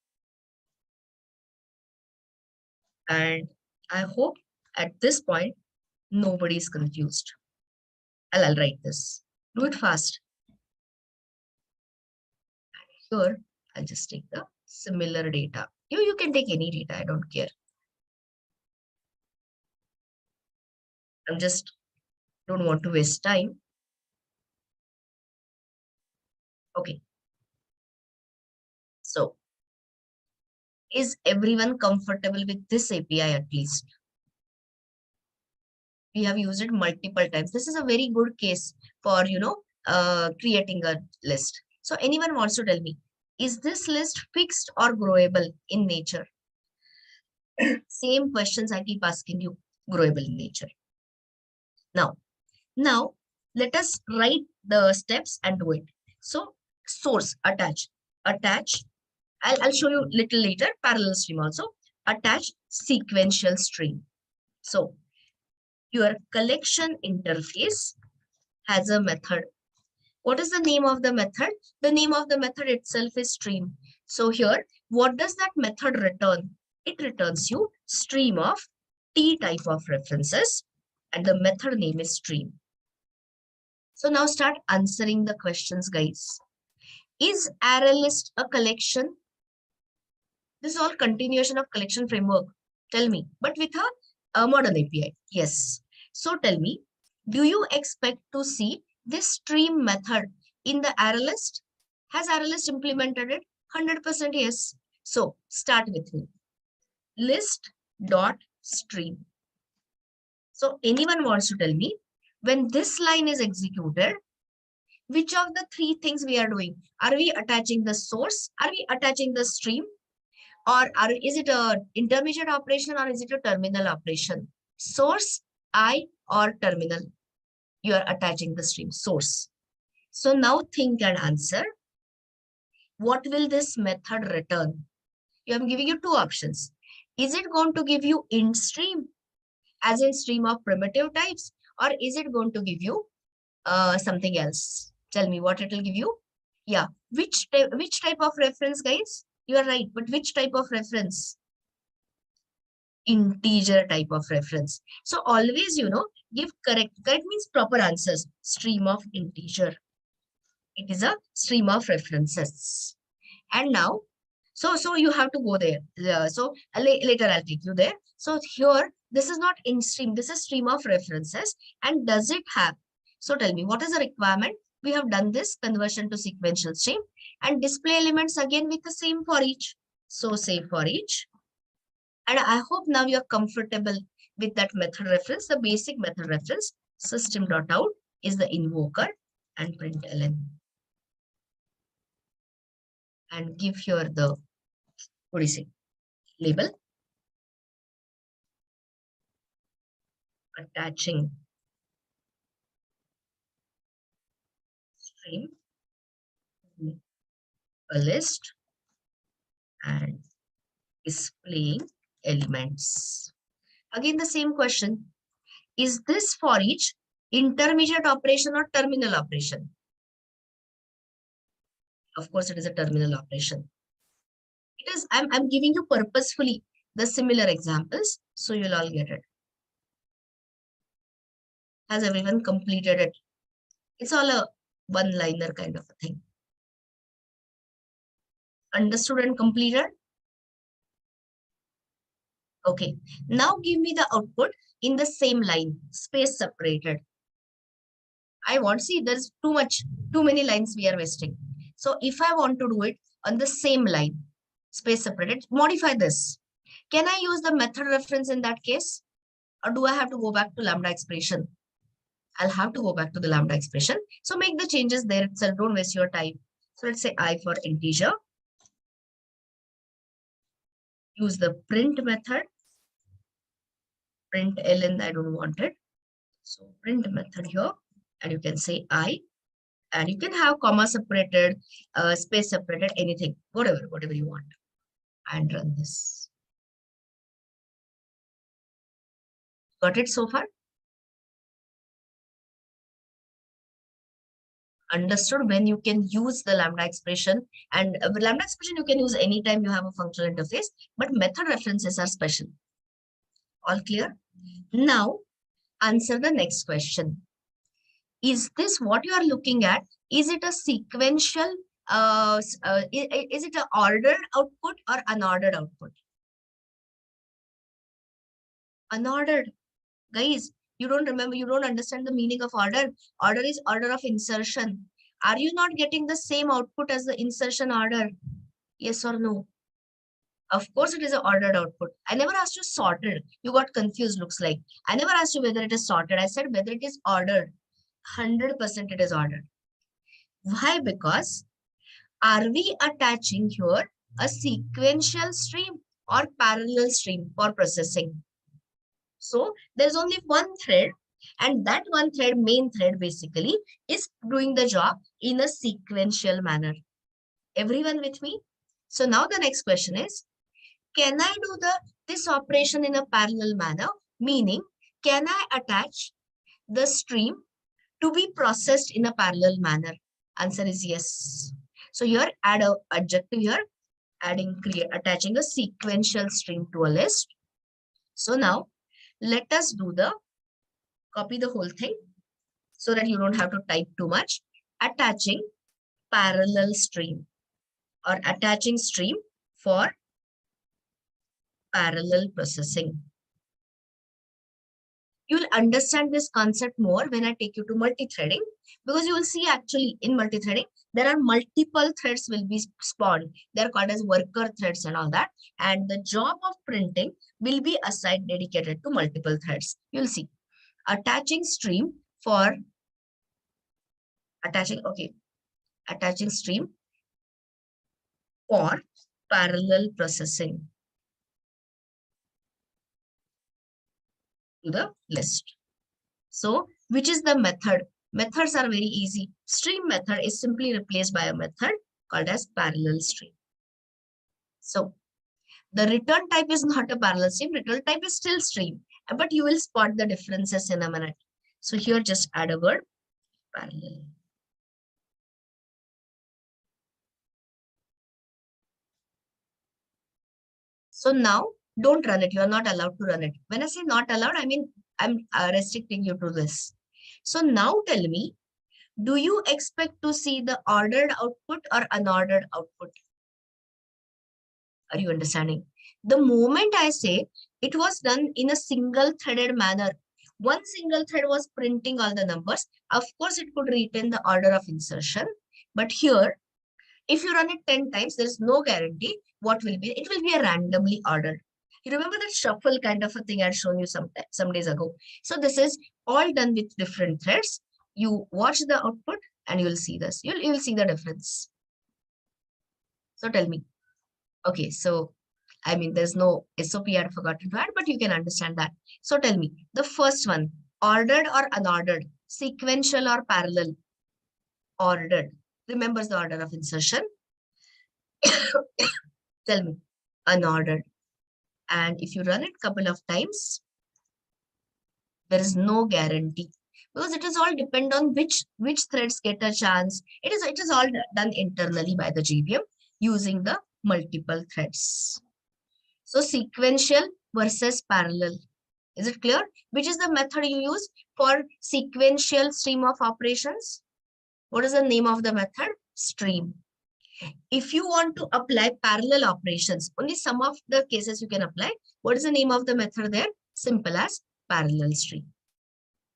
And I hope at this point, nobody is confused. I'll write this. Do it fast. And here, I'll just take the similar data. You can take any data, I don't care. I'm just don't want to waste time. Okay. So, is everyone comfortable with this API at least? We have used it multiple times. This is a very good case for, creating a list. So anyone wants to tell me, is this list fixed or growable in nature? Same questions I keep asking you, growable in nature. Now let us write the steps and do it. So source, attach. I'll show you little later, parallel stream also. Attach sequential stream. So your collection interface has a method. What is the name of the method? The name of the method itself is stream. So here, what does that method return? It returns you stream of T type of references and the method name is stream. So now start answering the questions, guys. Is array list a collection? This is all continuation of collection framework. Tell me, but with a modern API. Yes. So tell me, do you expect to see this stream method in the array list? Has array list implemented it? 100% yes. So start with me. List dot stream. So anyone wants to tell me, when this line is executed, which of the three things we are doing? Are we attaching the source? Are we attaching the stream? Or is it a intermediate operation or is it a terminal operation? Source, I, or terminal? You are attaching the stream, source. So now think and answer. What will this method return? I'm giving you two options. Is it going to give you int stream, as in stream of primitive types, or is it going to give you something else? Tell me what it will give you. Yeah, which type of reference, guys? You are right, but which type of reference? Integer type of reference. So always, give correct. Correct means proper answers. Stream of integer. It is a stream of references. And now, so you have to go there. Later I'll take you there. So here, this is not in stream. This is stream of references. And does it have? So tell me, what is the requirement? We have done this conversion to sequential stream and display elements again with the same for each. So say for each. And I hope now you're comfortable with that method reference, the basic method reference. System.out is the invoker and println. And give here the, what do you say, label. attaching stream, a list, and displaying elements. Again, the same question. Is this for each intermediate operation or terminal operation? Of course, it is a terminal operation. It is, I'm giving you purposefully the similar examples, so you'll all get it. Has everyone completed it? It's all a one-liner kind of a thing. Understood and completed? Okay. Now give me the output in the same line, space separated. I want, see, there's too many lines we are wasting. So if I want to do it on the same line, space separated, modify this. Can I use the method reference in that case? Or do I have to go back to lambda expression? I'll have to go back to the lambda expression. So make the changes there itself. Don't waste your time. So let's say I for integer. Use the print method. Print ln, I don't want it. So print method here. And you can say I. And you can have comma separated, space separated, anything, whatever you want. And run this. Got it so far? Understood when you can use the lambda expression, and lambda expression you can use anytime you have a functional interface, but method references are special. All clear? Now answer the next question. Is this what you are looking at? Is it a sequential, is it an ordered output or unordered output? Unordered. Guys, you don't remember, you don't understand the meaning of order. Order is order of insertion. Are you not getting the same output as the insertion order? Yes or no? Of course, it is an ordered output. I never asked you sorted. You got confused, looks like. I never asked you whether it is sorted. I said whether it is ordered. 100% it is ordered. Why? Because are we attaching here a sequential stream or parallel stream for processing? So there's only one thread, and that one thread, main thread basically, is doing the job in a sequential manner. Everyone with me? So now the next question is, can I do this operation in a parallel manner? Meaning, can I attach the stream to be processed in a parallel manner? Answer is yes. So here add a adjective here, attaching a sequential stream to a list. So now let us do copy the whole thing so that you don't have to type too much. Attaching parallel stream or attaching stream for parallel processing. You'll understand this concept more when I take you to multi-threading, because you will see actually in multi-threading, there are multiple threads will be spawned. They're called as worker threads and all that. And the job of printing will be assigned dedicated to multiple threads. You'll see. Attaching stream for attaching stream for parallel processing to the list. So which is the method? Methods are very easy. Stream method is simply replaced by a method called as parallel stream. So the return type is not a parallel stream. Return type is still stream, but you will spot the differences in a minute. So here just add a word parallel. So now don't run it. You are not allowed to run it. When I say not allowed, I mean I'm restricting you to this. So now tell me, do you expect to see the ordered output or unordered output? Are you understanding? The moment I say it was done in a single threaded manner, one single thread was printing all the numbers. Of course, it could retain the order of insertion. But here, if you run it 10 times, there is no guarantee what will be. It will be a randomly ordered. You remember that shuffle kind of a thing I had shown you some days ago. So this is all done with different threads. You watch the output and you will see this. You will see the difference. So tell me. Okay, so I mean, there's no SOP I had forgotten to add, but you can understand that. So tell me, the first one, ordered or unordered, sequential or parallel? Ordered. Remembers the order of insertion. Tell me, unordered. And if you run it couple of times, there is no guarantee because it is all depend on which threads get a chance. It is all done internally by the JVM using the multiple threads. So sequential versus parallel. Is it clear? Which is the method you use for sequential stream of operations? What is the name of the method? Stream. If you want to apply parallel operations, only some of the cases you can apply. What is the name of the method there? Simple as parallel stream.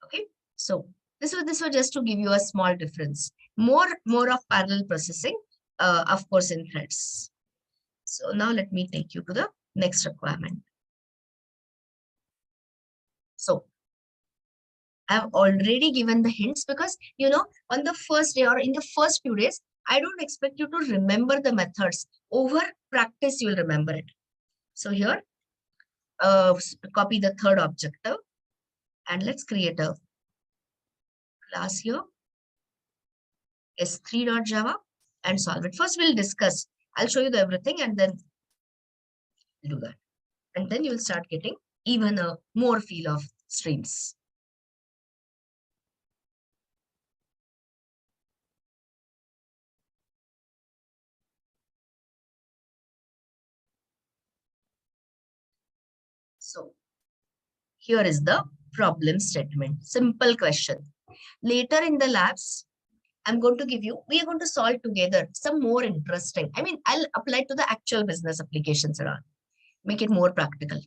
Okay. So this was just to give you a small difference. More of parallel processing, of course, in threads. So now let me take you to the next requirement. So I've already given the hints because, you know, on the first day or in the first few days, I don't expect you to remember the methods. Over practice, you'll remember it. So here, copy the third objective and let's create a class here, s3.java and solve it. First, we'll discuss. I'll show you the everything and then do that. And then you'll start getting even a more feel of streams. So here is the problem statement. Simple question. Later in the labs, I'm going to give you, we are going to solve together some more interesting. I mean, I'll apply to the actual business applications around. Make it more practical.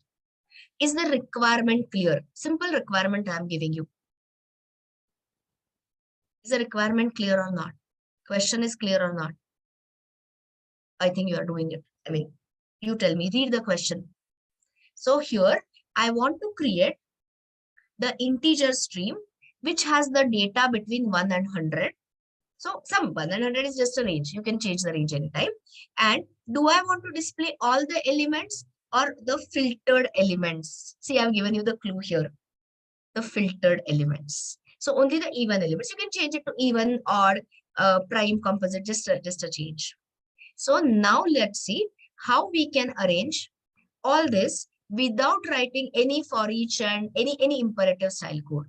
Is the requirement clear? Simple requirement I'm giving you. Is the requirement clear or not? Question is clear or not? I think you are doing it. I mean, you tell me, read the question. So here, I want to create the integer stream, which has the data between 1 and 100. So some 1 and 100 is just a range. You can change the range anytime. And do I want to display all the elements or the filtered elements? See, I've given you the clue here. The filtered elements. So only the even elements. You can change it to even, odd, prime, composite, just a change. So now let's see how we can arrange all this without writing any for each and any imperative style code.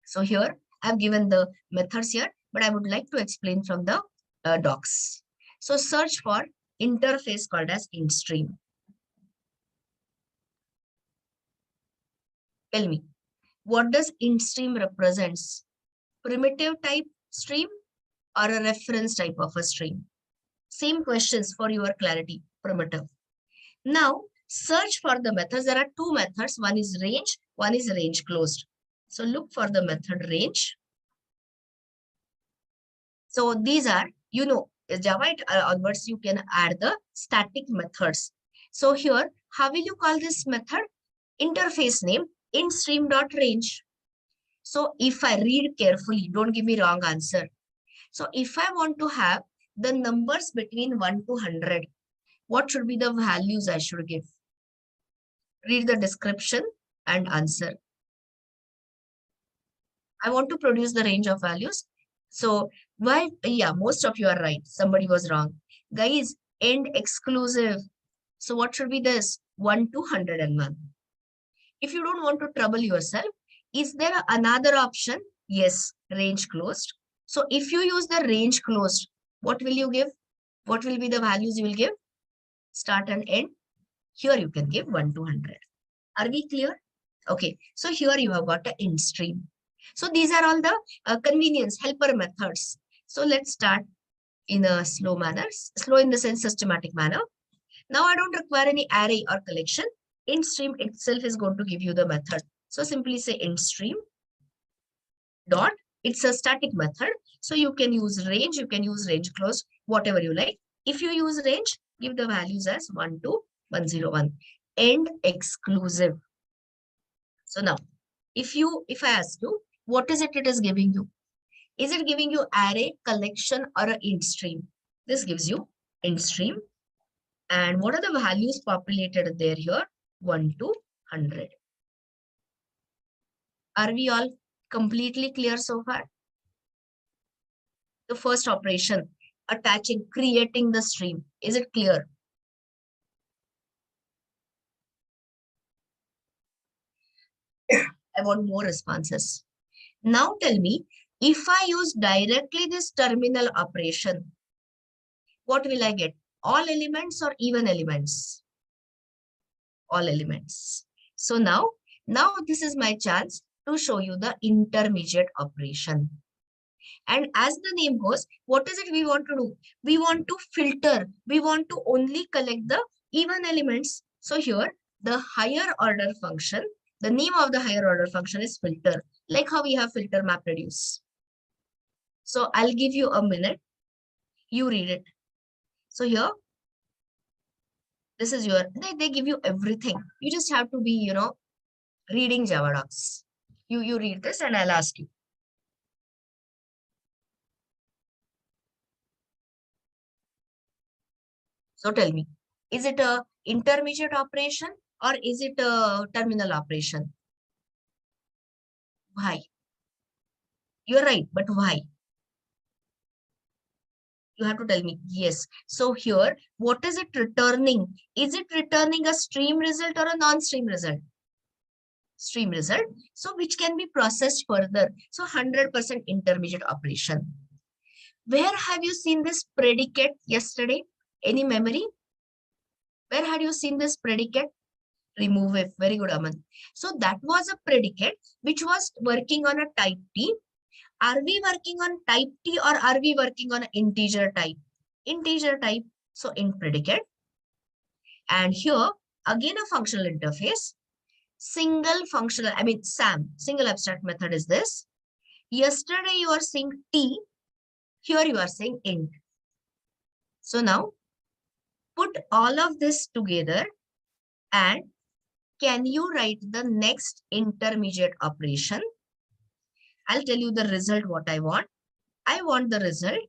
So here I've given the methods here, but I would like to explain from the docs. So search for interface called as IntStream. Tell me, what does IntStream represents? Primitive type stream or a reference type of a stream? Same questions for your clarity, primitive. Now, search for the methods. There are two methods. One is range, one is range closed. So look for the method range. So these are, you know, Java onwards, you can add the static methods. So here, how will you call this method? Interface name, IntStream.range. So if I read carefully, don't give me wrong answer. So if I want to have the numbers between 1 to 100, what should be the values I should give? Read the description and answer. I want to produce the range of values. So why? Yeah, most of you are right. Somebody was wrong. Guys, end exclusive. So what should be this? 1 to 101. If you don't want to trouble yourself, is there another option? Yes, range closed. So if you use the range closed, what will you give? What will be the values you will give? Start and end. Here you can give 1 to 100. Are we clear? Okay. So here you have got an int stream. So these are all the convenience helper methods. So let's start in a slow manner. Slow in the sense systematic manner. Now I don't require any array or collection. Int stream itself is going to give you the method. So simply say int stream dot. It's a static method. So you can use range, you can use range close, whatever you like. If you use range, give the values as 1 to 101. End exclusive. So now, if I ask you, what is it is giving you? Is it giving you array, collection, or an int stream? This gives you int stream. And what are the values populated there here? 1 to 100. Are we all completely clear so far? The first operation, attaching, creating the stream. Is it clear? I want more responses. Now tell me, if I use directly this terminal operation, what will I get? All elements or even elements? All elements. So now this is my chance to show you the intermediate operation. And as the name goes, what is it we want to do? We want to filter. We want to only collect the even elements. So here, the higher order function, the name of the higher order function is filter, like how we have filter map reduce. So I'll give you a minute. You read it. So here, this is your, they give you everything. You just have to be, reading Java docs. You read this and I'll ask you. So tell me, is it a intermediate operation or is it a terminal operation? Why? You're right, but why? You have to tell me. Yes. So here, what is it returning? Is it returning a stream result or a non-stream result? Stream result. So which can be processed further. So 100% intermediate operation. Where have you seen this predicate yesterday? Any memory? Where had you seen this predicate? Remove if. Very good, Aman. So that was a predicate which was working on a type T. Are we working on type T or are we working on an integer type? Integer type. So in predicate. And here, again a functional interface. Single functional, SAM, single abstract method is this. Yesterday you are saying T. Here you are saying int. So now, put all of this together and can you write the next intermediate operation? I'll tell you the result what I want. I want the result.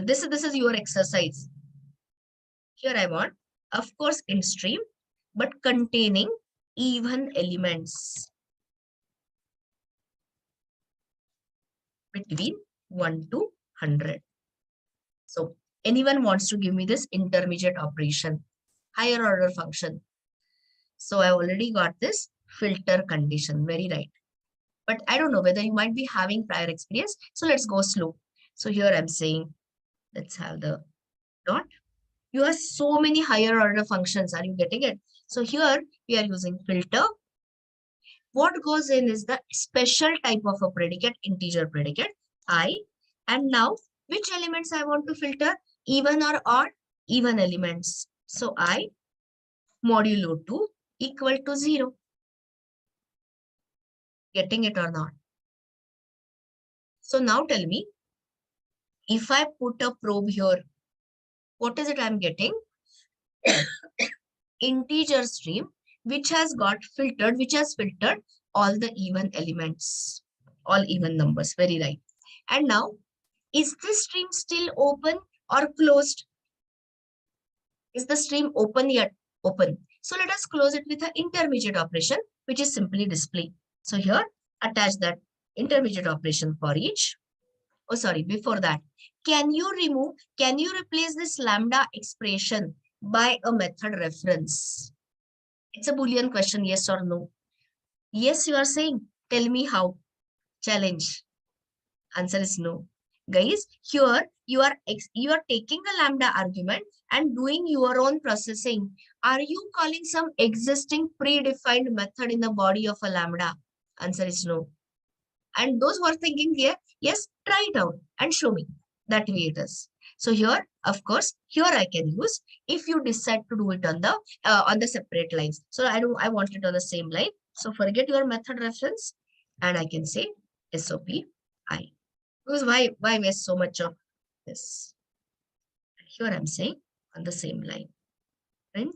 This is your exercise. Here I want, of course, in stream, but containing even elements between 1 to 100. So anyone wants to give me this intermediate operation, higher order function. So I already got this filter condition, very right. But I don't know whether you might be having prior experience. So let's go slow. So here I'm saying, let's have the dot. You have so many higher order functions. Are you getting it? So here we are using filter. What goes in is the special type of a predicate, integer predicate, I. And now which elements I want to filter? Even or odd? Even elements. So I modulo 2 equal to 0. Getting it or not? So now tell me, if I put a probe here, what is it I'm getting? Integer stream, which has filtered all the even elements, all even numbers, very right. And now, is this stream still open or closed? Is the stream open yet? Open. So let us close it with an intermediate operation, which is simply display. So here, attach that intermediate operation for each. Oh, sorry, before that, can you replace this lambda expression by a method reference? It's a Boolean question, yes or no? Yes, you are saying. Tell me how. Challenge. Answer is no. Guys, here you are taking a lambda argument and doing your own processing. Are you calling some existing predefined method in the body of a lambda? Answer is no. And those who are thinking here, yes, try it out and show me. That way it is. So here, of course, here I can use if you decide to do it on the separate lines. So I want it on the same line. So forget your method reference and I can say SOP I. Because why waste so much of this? Here I'm saying on the same line. Print.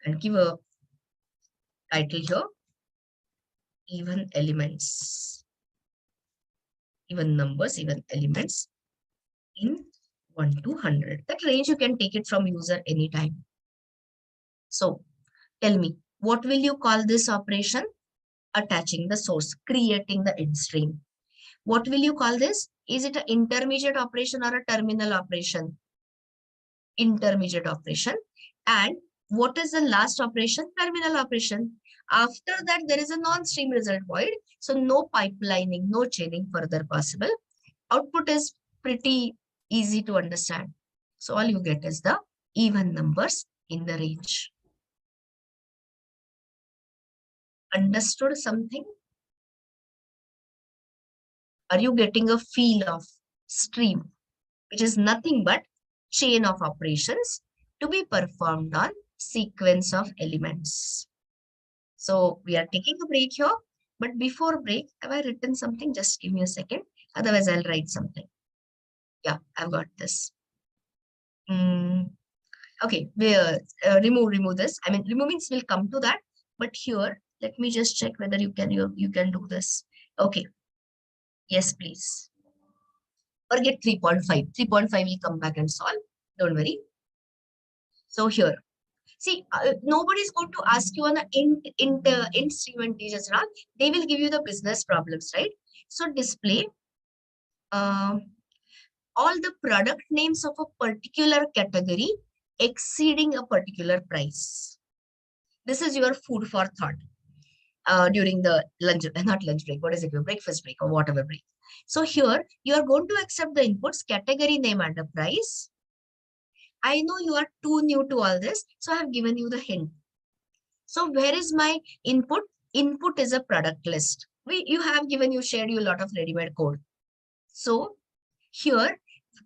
And give a title here. Even elements. even numbers, even elements in 1 to 100. That range you can take it from user anytime. So tell me, what will you call this operation? Attaching the source, creating the end stream. What will you call this? Is it an intermediate operation or a terminal operation? Intermediate operation. And what is the last operation? Terminal operation. After that, there is a non-stream result void. So no pipelining, no chaining further possible. Output is pretty easy to understand. So all you get is the even numbers in the range. Understood something? Are you getting a feel of stream, which is nothing but chain of operations to be performed on sequence of elements? So we are taking a break here, but before break, have I written something? Just give me a second. Otherwise, I'll write something. Yeah, I've got this. Okay, remove this. I mean, remove means we'll come to that. But here, let me just check whether you can do this. Okay. Yes, please. Forget 3.5. 3.5 will come back and solve. Don't worry. So here, see, nobody's going to ask you on the int stream integers, right? They will give you the business problems, right? So display all the product names of a particular category exceeding a particular price. This is your food for thought during the lunch, not lunch break, what is it, your breakfast break or whatever break. So here you are going to accept the inputs, category name and a price. I know you are too new to all this, so I have given you the hint. So where is my input? Input is a product list. You have shared you a lot of ready-made code. So here,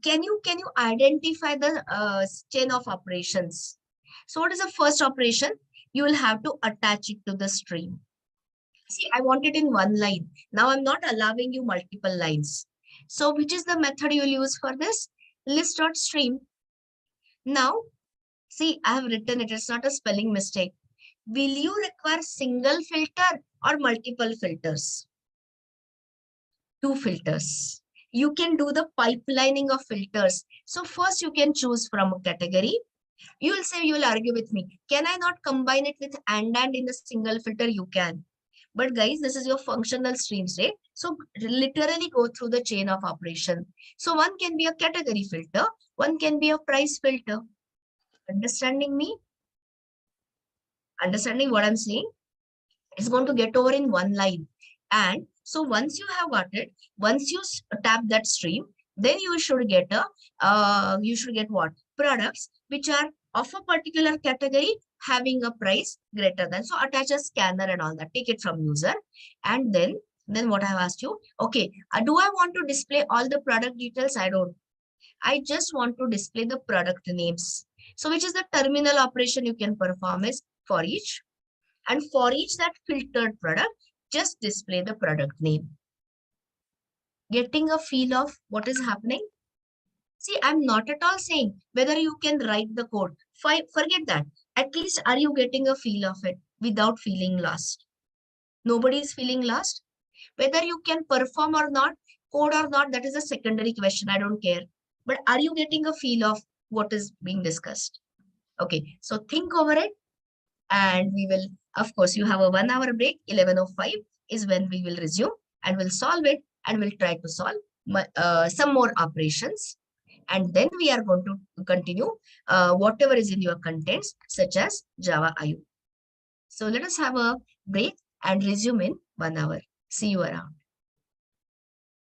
can you identify the chain of operations? So what is the first operation? You will have to attach it to the stream. See, I want it in one line. Now I'm not allowing you multiple lines. So which is the method you will use for this? List.stream. Now, see, I have written it. It's not a spelling mistake. Will you require single filter or multiple filters? 2 filters. You can do the pipelining of filters. So first you can choose from a category. You will say, you will argue with me. Can I not combine it with and in the single filter? You can. But guys, this is your functional streams, right? So literally go through the chain of operation. So one can be a category filter. One can be a price filter. Understanding me? Understanding what I'm saying? It's going to get over in one line. And so once you have got it, once you tap that stream, then you should get what? Products which are of a particular category having a price greater than. So attach a scanner and all that. Take it from user. And then what I have asked you, okay, do I want to display all the product details? I don't. I just want to display the product names. So which is the terminal operation you can perform is for each. And for each that filtered product, just display the product name. Getting a feel of what is happening? See, I'm not at all saying whether you can write the code. Forget that. At least are you getting a feel of it without feeling lost? Nobody is feeling lost. Whether you can perform or not, code or not, that is a secondary question. I don't care. But are you getting a feel of what is being discussed? Okay, so think over it. And we will, of course, you have a 1 hour break. 11:05 is when we will resume and we'll solve it and we'll try to solve some more operations. And then we are going to continue whatever is in your contents, such as Java IO. So let us have a break and resume in 1 hour. See you around.